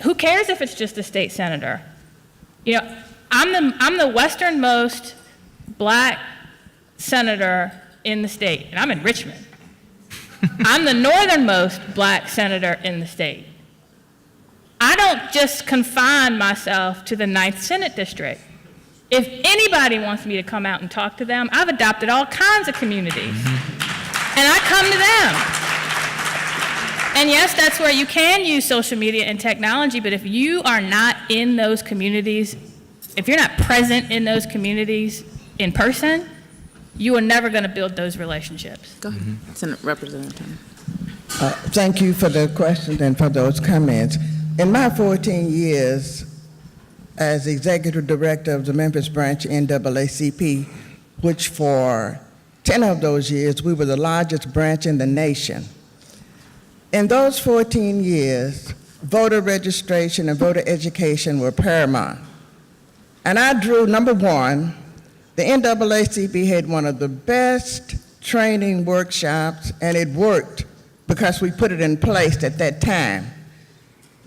who cares if it's just a state senator? You know, I'm the westernmost black senator in the state, and I'm in Richmond. I'm the northernmost black senator in the state. I don't just confine myself to the 9th Senate District. If anybody wants me to come out and talk to them, I've adopted all kinds of communities, and I come to them. And yes, that's where you can use social media and technology, but if you are not in those communities, if you're not present in those communities in person, you are never going to build those relationships. Go ahead, Senate Representative. Thank you for the question and for those comments. In my 14 years as Executive Director of the Memphis Branch NAACP, which for 10 of those years, we were the largest branch in the nation. In those 14 years, voter registration and voter education were paramount. And I drew, number one, the NAACP had one of the best training workshops, and it worked because we put it in place at that time.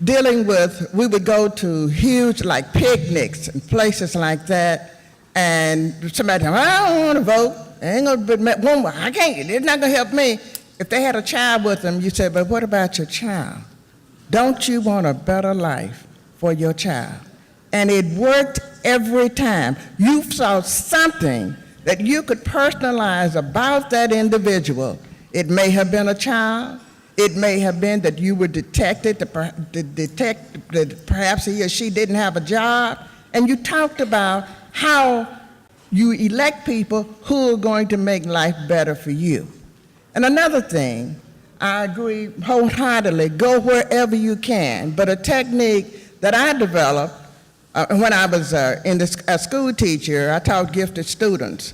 Dealing with, we would go to huge, like picnics and places like that, and somebody said, I don't want to vote. I ain't gonna, I can't, it's not gonna help me. If they had a child with them, you said, but what about your child? Don't you want a better life for your child? And it worked every time. You saw something that you could personalize about that individual. It may have been a child. It may have been that you were detected to detect that perhaps he or she didn't have a job. And you talked about how you elect people who are going to make life better for you. And another thing, I agree wholeheartedly, go wherever you can. But a technique that I developed when I was a school teacher, I taught gifted students.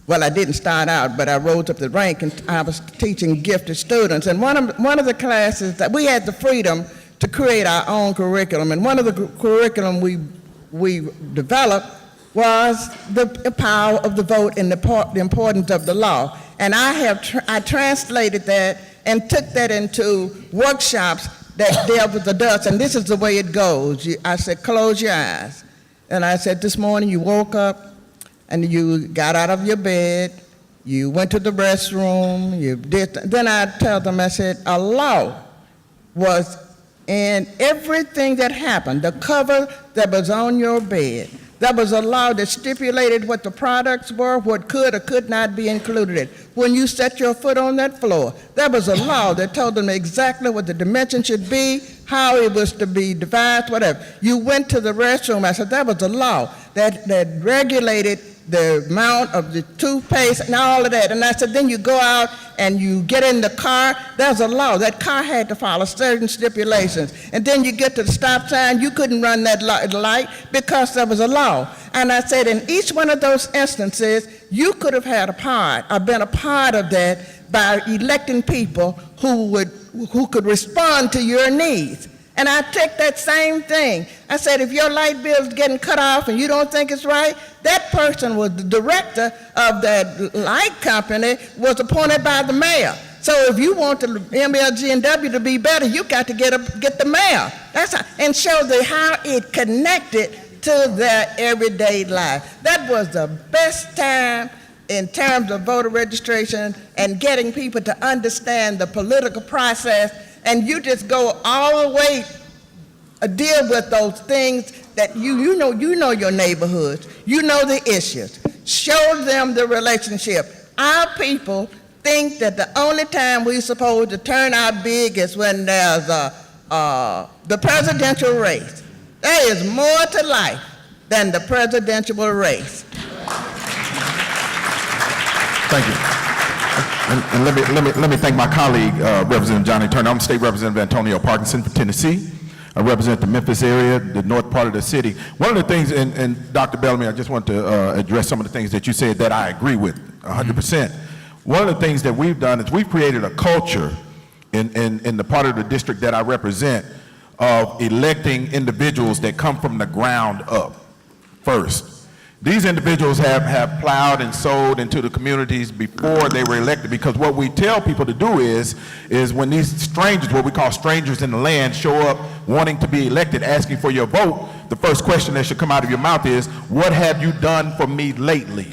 Well, I didn't start out, but I rose up the rank and I was teaching gifted students. And one of the classes that we had the freedom to create our own curriculum, and one of the curriculum we developed was the power of the vote and the importance of the law. And I translated that and took that into workshops that dealt with adults, and this is the way it goes. I said, close your eyes. And I said, this morning you woke up and you got out of your bed, you went to the restroom, you did, then I tell them, I said, a law was and everything that happened, the cover that was on your bed, that was a law that stipulated what the products were, what could or could not be included in. When you set your foot on that floor, there was a law that told them exactly what the dimension should be, how it was to be devised, whatever. You went to the restroom, I said, that was a law that regulated the amount of the toothpaste and all of that. And I said, then you go out and you get in the car, there's a law. That car had to follow certain stipulations. And then you get to the stop sign, you couldn't run that light because there was a law. And I said, in each one of those instances, you could have had a part or been a part of that by electing people who could respond to your needs. And I take that same thing. I said, if your light bill is getting cut off and you don't think it's right, that person was the director of that light company, was appointed by the mayor. So if you want the MLG&W to be better, you got to get the mayor. And show how it connected to their everyday life. That was the best time in terms of voter registration and getting people to understand the political process. And you just go all the way, deal with those things that you know your neighborhoods, you know the issues. Show them the relationship. Our people think that the only time we're supposed to turn out big is when there's the presidential race. There is more to life than the presidential race. Thank you. And let me thank my colleague, Representative Johnny Turner. I'm State Representative Antonio Parkinson for Tennessee. I represent the Memphis area, the north part of the city. One of the things, and Dr. Bellamy, I just want to address some of the things that you said that I agree with 100%. One of the things that we've done is we've created a culture in the part of the district that I represent of electing individuals that come from the ground up first. These individuals have plowed and sowed into the communities before they were elected, because what we tell people to do is when these strangers, what we call strangers in the land, show up wanting to be elected, asking for your vote, the first question that should come out of your mouth is, what have you done for me lately?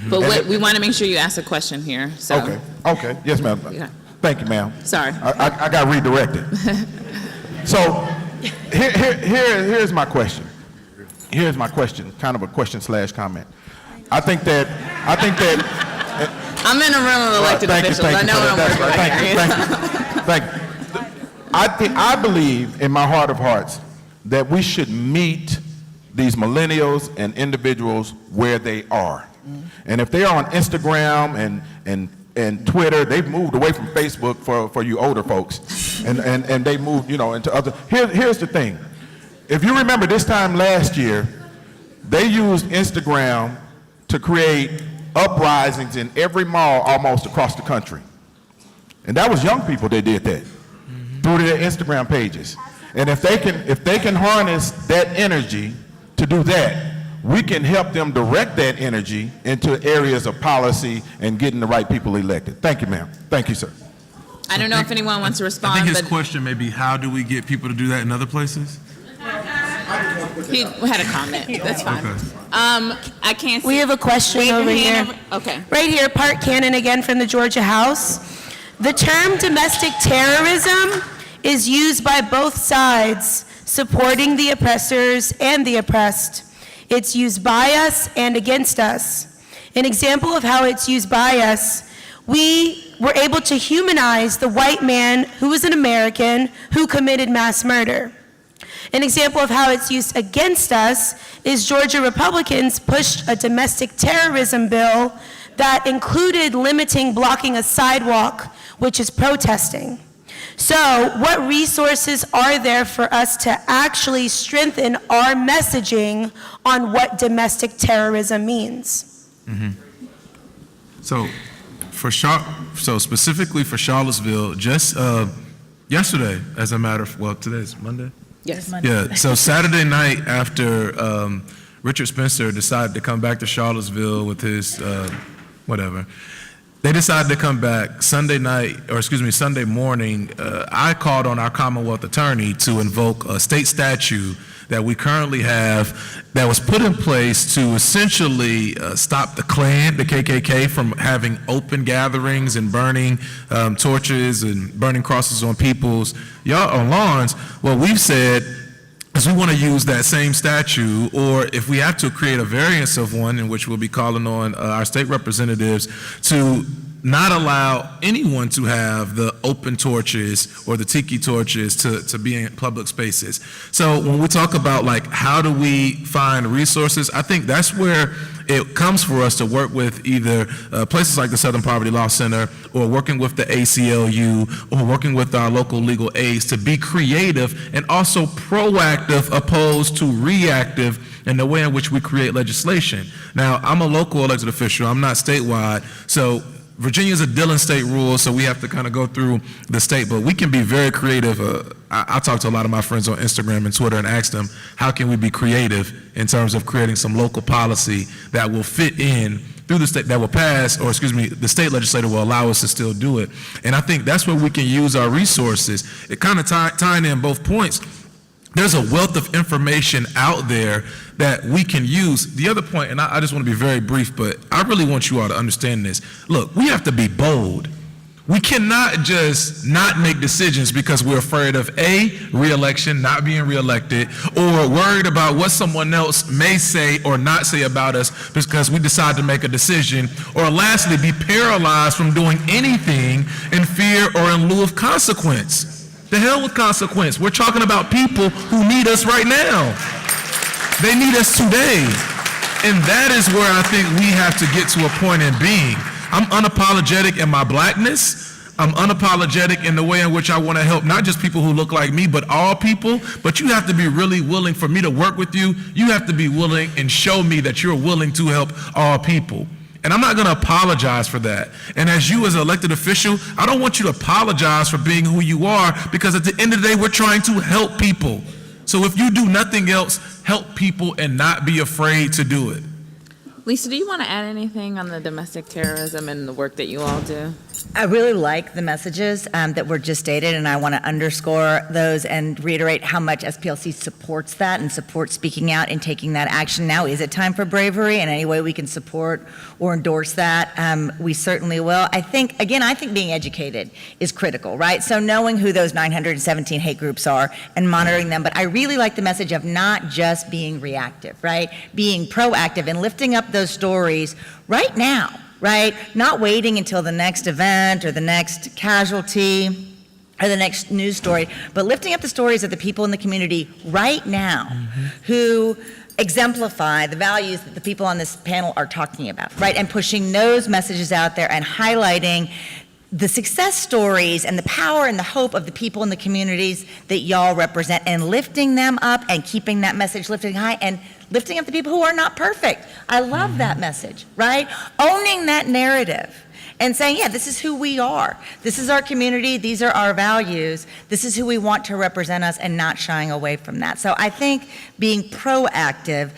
But we want to make sure you ask a question here. So. Okay, yes, ma'am. Yeah. Thank you, ma'am. Sorry. I got redirected. So here's my question. Here's my question, kind of a question/comment. I think that I'm in a room of elected officials. I know what I'm working with. Thank you. I believe in my heart of hearts that we should meet these millennials and individuals where they are. And if they are on Instagram and Twitter, they've moved away from Facebook for you older folks, and they moved, into other. Here's the thing. If you remember this time last year, they used Instagram to create uprisings in every mall almost across the country. And that was young people that did that through their Instagram pages. And if they can harness that energy to do that, we can help them direct that energy into areas of policy and getting the right people elected. Thank you, ma'am. Thank you, sir. I don't know if anyone wants to respond. I think his question may be, how do we get people to do that in other places? He had a comment. That's fine. Okay. I can't see. We have a question Wave your over here. hand Okay. Right here, Park Cannon again from the Georgia House. The term domestic terrorism is used by both sides, supporting the oppressors and the oppressed. It's used by us and against us. An example of how it's used by us, we were able to humanize the white man who was an American who committed mass murder. An example of how it's used against us is Georgia Republicans pushed a domestic terrorism bill that included limiting blocking a sidewalk, which is protesting. So what resources are there for us to actually strengthen our messaging on what domestic terrorism means? So specifically for Charlottesville, just yesterday, as a matter of, today's Monday? Yes. Yeah, so Saturday night after Richard Spencer decided to come back to Charlottesville with his They decided to come back Sunday morning. I called on our Commonwealth attorney to invoke a state statute that we currently have that was put in place to essentially stop the Klan, the KKK, from having open gatherings and burning torches and burning crosses on people's lawns. What we've said is we want to use that same statute, or if we have to create a variance of one, in which we'll be calling on our state representatives to not allow anyone to have the open torches or the tiki torches to be in public spaces. So when we talk about like how do we find resources, I think that's where it comes for us to work with either places like the Southern Poverty Law Center, or working with the ACLU, or working with our local legal aids to be creative and also proactive opposed to reactive in the way in which we create legislation. Now, I'm a local elected official, I'm not statewide, so Virginia's a Dillon state rule, so we have to kind of go through the state, but we can be very creative. I talk to a lot of my friends on Instagram and Twitter and ask them, how can we be creative in terms of creating some local policy that will fit in through the state, that will pass, or excuse me, the state legislature will allow us to still do it. And I think that's where we can use our resources. It kind of tying in both points. There's a wealth of information out there that we can use. The other point, and I just want to be very brief, but I really want you all to understand this. Look, we have to be bold. We cannot just not make decisions because we're afraid of re-election, not being reelected, or worried about what someone else may say or not say about us because we decide to make a decision, or lastly, be paralyzed from doing anything in fear or in lieu of consequence. The hell with consequence. We're talking about people who need us right now. They need us today. And that is where I think we have to get to a point in being. I'm unapologetic in my blackness. I'm unapologetic in the way in which I want to help not just people who look like me, but all people. But you have to be really willing for me to work with you. You have to be willing and show me that you're willing to help all people. And I'm not going to apologize for that. And as you as an elected official, I don't want you to apologize for being who you are, because at the end of the day, we're trying to help people. So if you do nothing else, help people and not be afraid to do it. Lisa, do you want to add anything on the domestic terrorism and the work that you all do? I really like the messages that were just stated, and I want to underscore those and reiterate how much SPLC supports that and supports speaking out and taking that action. Now is it time for bravery, and any way we can support or endorse that, we certainly will. I think being educated is critical, right? So knowing who those 917 hate groups are and monitoring them, but I really like the message of not just being reactive, right? Being proactive and lifting up those stories right now. Right? Not waiting until the next event or the next casualty or the next news story, but lifting up the stories of the people in the community right now who exemplify the values that the people on this panel are talking about, right? And pushing those messages out there and highlighting the success stories and the power and the hope of the people in the communities that y'all represent, and lifting them up and keeping that message lifting high and lifting up the people who are not perfect. I love that message, right? Owning that narrative and saying, yeah, this is who we are. This is our community. These are our values. This is who we want to represent us, and not shying away from that. So I think being proactive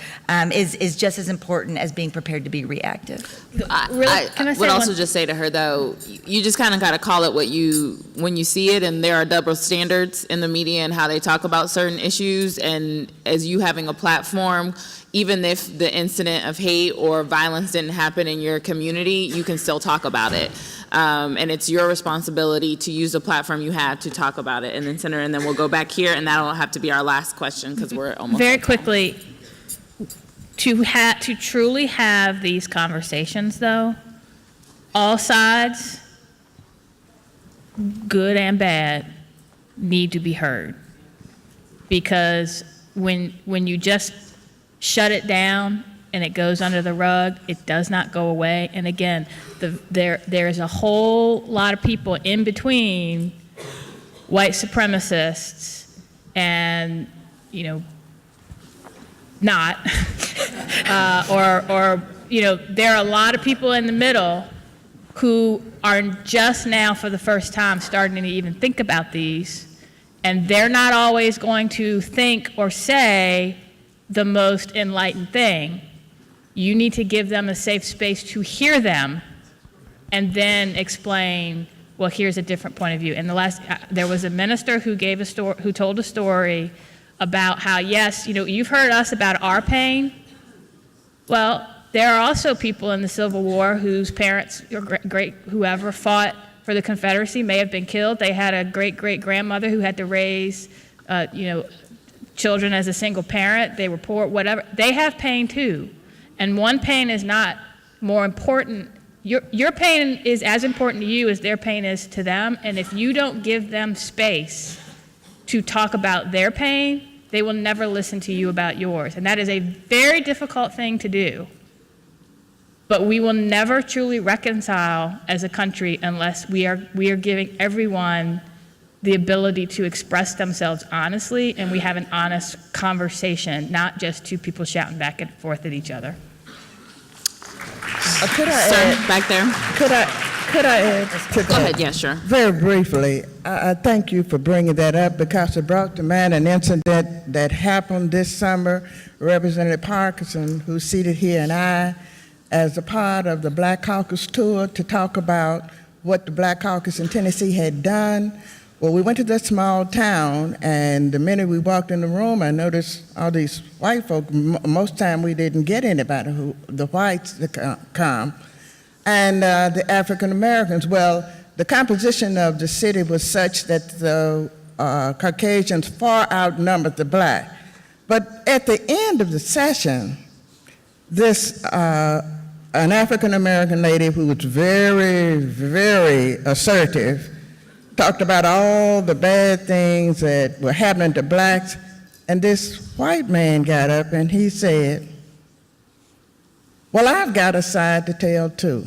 is just as important as being prepared to be reactive. I would also just say to her, though, you just kind of got to call it when you see it, and there are double standards in the media and how they talk about certain issues, and as you having a platform, even if the incident of hate or violence didn't happen in your community, you can still talk about it. And it's your responsibility to use the platform you have to talk about it. And then, Senator, and then we'll go back here, and that'll have to be our last question because we're almost very quickly. To truly have these conversations, though, all sides, good and bad, need to be heard. Because when you just shut it down and it goes under the rug, it does not go away. And again, there is a whole lot of people in between white supremacists and, not, or there are a lot of people in the middle who are just now for the first time starting to even think about these, and they're not always going to think or say the most enlightened thing. You need to give them a safe space to hear them and then explain, well, here's a different point of view. And there was a minister who who told a story about how, yes, you've heard us about our pain. Well, there are also people in the Civil War whose parents or whoever fought for the Confederacy may have been killed. They had a great-great-grandmother who had to raise, children as a single parent. They were poor, whatever. They have pain too. And one pain is not more important. Your pain is as important to you as their pain is to them. And if you don't give them space to talk about their pain, they will never listen to you about yours. And that is a very difficult thing to do. But we will never truly reconcile as a country unless we are giving everyone the ability to express themselves honestly, and we have an honest conversation, not just two people shouting back and forth at each other. Could I Sir, add? back there. Could I add to that? Go ahead, yeah, sure. Very briefly, I thank you for bringing that up because it brought to mind an incident that happened this summer. Representative Parkinson, who's seated here, and I, as a part of the Black Caucus tour to talk about what the Black Caucus in Tennessee had done. Well, we went to this small town, and the minute we walked in the room, I noticed all these white folk. Most time we didn't get anybody, the whites to come, and the African Americans. Well, the composition of the city was such that the Caucasians far outnumbered the black. But at the end of the session, this an African American lady who was very, very assertive talked about all the bad things that were happening to blacks, and this white man got up and he said, well, I've got a side to tell too.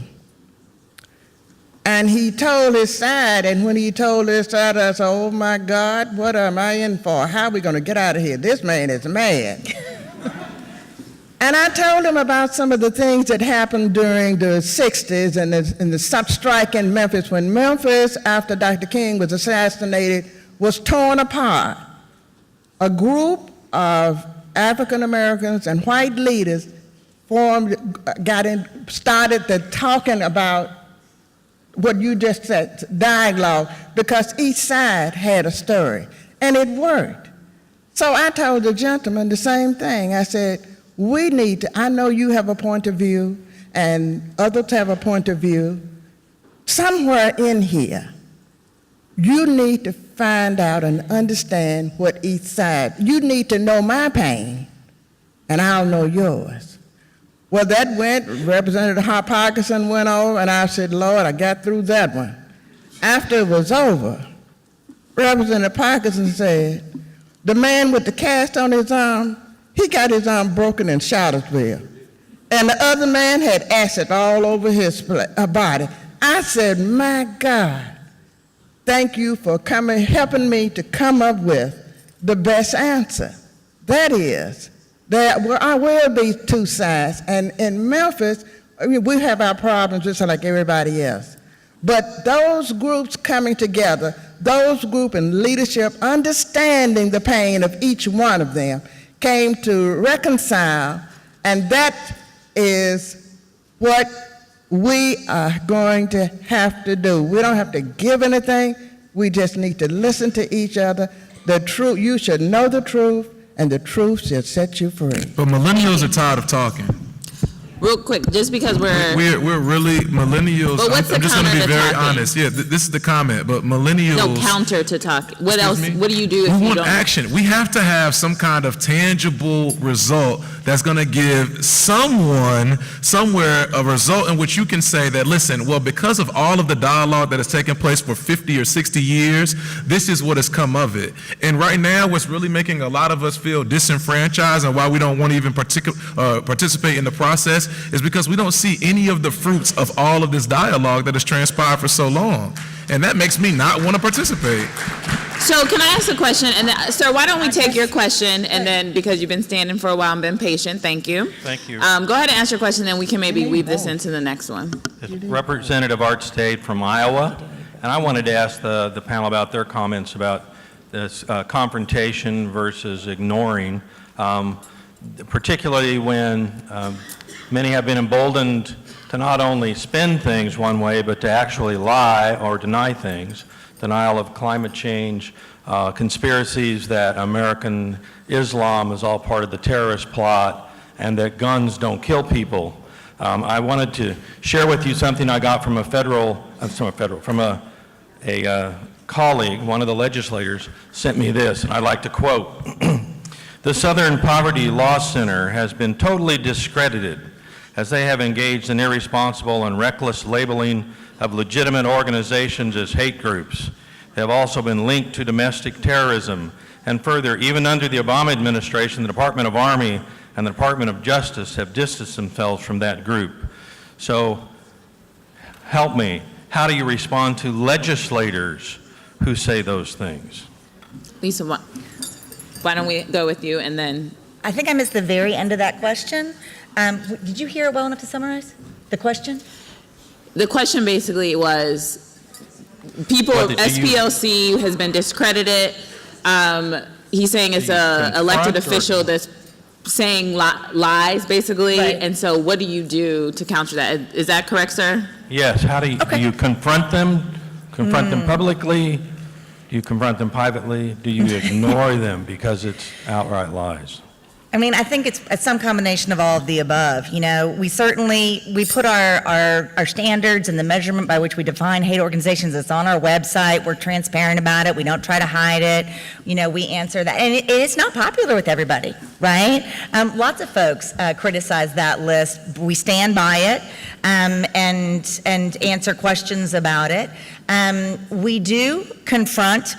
And he told his side, and when he told his side, I said, oh my God, what am I in for? How are we gonna get out of here? This man is mad. And I told him about some of the things that happened during the 60s and the sub strike in Memphis, when Memphis, after Dr. King was assassinated, was torn apart. A group of African Americans and white leaders started talking about what you just said, dialogue, because each side had a story, and it worked. So I told the gentleman the same thing. I said, we need to, I know you have a point of view and others have a point of view. Somewhere in here, you need to find out and understand what each side, you need to know my pain and I'll know yours. Well, that went, Representative Parkinson went over, and I said, Lord, I got through that one. After it was over, Representative Parkinson said, the man with the cast on his arm, he got his arm broken in Charlottesville. And the other man had acid all over his body. I said, my God, thank you for helping me to come up with the best answer. That is, there will be two sides. And in Memphis, we have our problems just like everybody else. But those groups coming together, those groups in leadership, understanding the pain of each one of them, came to reconcile, and that is what we are going to have to do. We don't have to give anything. We just need to listen to each other. The truth, you should know the truth, and the truth shall set you free. But millennials are tired of talking. Real quick, just because we're really millennials. But what's I'm the just going to be counter to very talking? honest. Yeah, this is the comment. But millennials. no counter to talk. What else? Me? What do you do if we you want don't? action. We have to have some kind of tangible result that's going to give someone somewhere a result in which you can say that, listen, well, because of all of the dialogue that has taken place for 50 or 60 years, this is what has come of it. And right now, what's really making a lot of us feel disenfranchised and why we don't want to even participate in the process is because we don't see any of the fruits of all of this dialogue that has transpired for so long. And that makes me not want to participate. So can I ask a question? And sir, why don't we take your question, and then, because you've been standing for a while and been patient, thank you. Thank you. Go ahead and ask your question, then we can maybe weave this into the next one. It's Representative Art State from Iowa, and I wanted to ask the panel about their comments about this confrontation versus ignoring, particularly when many have been emboldened to not only spin things one way, but to actually lie or deny things. Denial of climate change, conspiracies that American Islam is all part of the terrorist plot, and that guns don't kill people. I wanted to share with you something I got from a colleague. One of the legislators sent me this, and I'd like to quote. The Southern Poverty Law Center has been totally discredited as they have engaged in irresponsible and reckless labeling of legitimate organizations as hate groups. They have also been linked to domestic terrorism. And further, even under the Obama administration, the Department of Army and the Department of Justice have distanced themselves from that group. So help me, how do you respond to legislators who say those things? Lisa, why don't we go with you and then? I think I missed the very end of that question. Did you hear it well enough to summarize the question? The question basically was, people, SPLC has been discredited. He's saying it's an elected official that's saying lies, basically. Right. And so what do you do to counter that? Is that correct, sir? Yes, how do you, do you confront them? Confront them publicly? Do you confront them privately? Do you ignore them because it's outright lies? I mean, I think it's some combination of all of the above. You know, we put our standards and the measurement by which we define hate organizations. It's on our website. We're transparent about it. We don't try to hide it. You know, we answer that. And it's not popular with everybody, right? Lots of folks criticize that list. We stand by it and answer questions about it. We do confront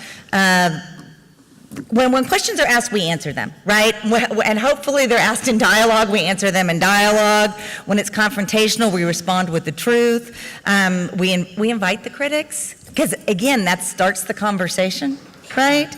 when questions are asked, we answer them, right? And hopefully they're asked in dialogue, we answer them in dialogue. When it's confrontational, we respond with the truth. We invite the critics, because again, that starts the conversation, right?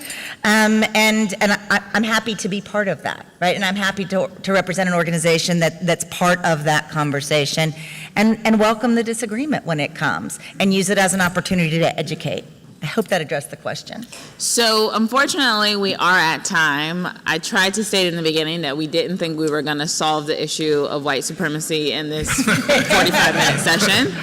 And I'm happy to be part of that, right? And I'm happy to represent an organization that's part of that conversation and welcome the disagreement when it comes and use it as an opportunity to educate. I hope that addressed the question. So unfortunately, we are at time. I tried to state in the beginning that we didn't think we were going to solve the issue of white supremacy in this 45-minute session.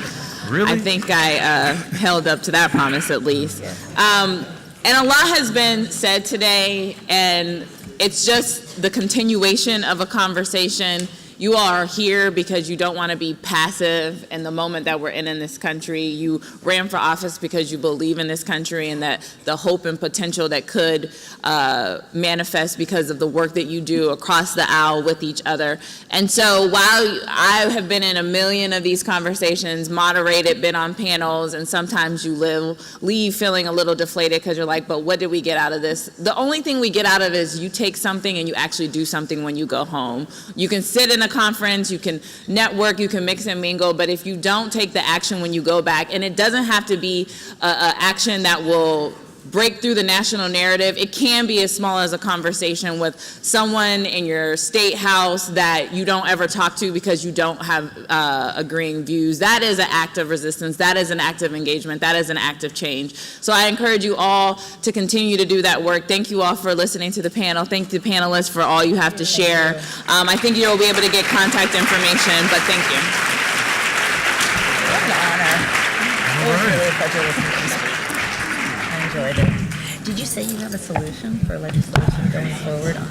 Really? I think I held up to that promise at least. And a lot has been said today, and it's just the continuation of a conversation. You all are here because you don't want to be passive in the moment that we're in this country. You ran for office because you believe in this country and that the hope and potential that could manifest because of the work that you do across the aisle with each other. And so while I have been in a million of these conversations, moderated, been on panels, and sometimes you leave feeling a little deflated because you're like, but what did we get out of this? The only thing we get out of it is you take something and you actually do something when you go home. You can sit in a conference, you can network, you can mix and mingle, but if you don't take the action when you go back, and it doesn't have to be an action that will break through the national narrative, it can be as small as a conversation with someone in your state house that you don't ever talk to because you don't have agreeing views. That is an act of resistance. That is an act of engagement. That is an act of change. So I encourage you all to continue to do that work. Thank you all for listening to the panel. Thank the panelists for all you have to share. I think you'll be able to get contact information, but thank you. What an honor. It was really a pleasure listening to you speak. I enjoyed it. Did you say you have a solution for legislation going forward on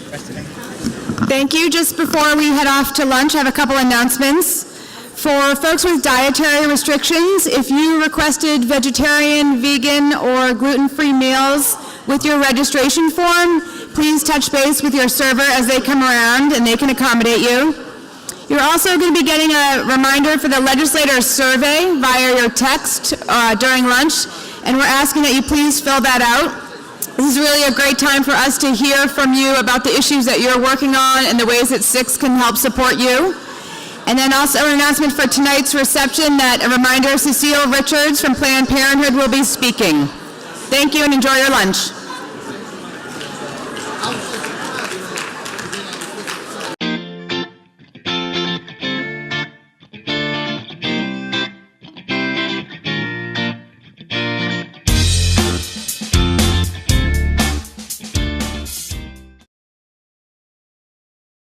precedent? Thank you. Just before we head off to lunch, I have a couple announcements. For folks with dietary restrictions, if you requested vegetarian, vegan, or gluten-free meals with your registration form, please touch base with your server as they come around and they can accommodate you. You're also going to be getting a reminder for the legislator survey via your text during lunch, and we're asking that you please fill that out. This is really a great time for us to hear from you about the issues that you're working on and the ways that SIX can help support you. And then also an announcement for tonight's reception that a reminder, Cecile Richards from Planned Parenthood will be speaking. Thank you and enjoy your lunch.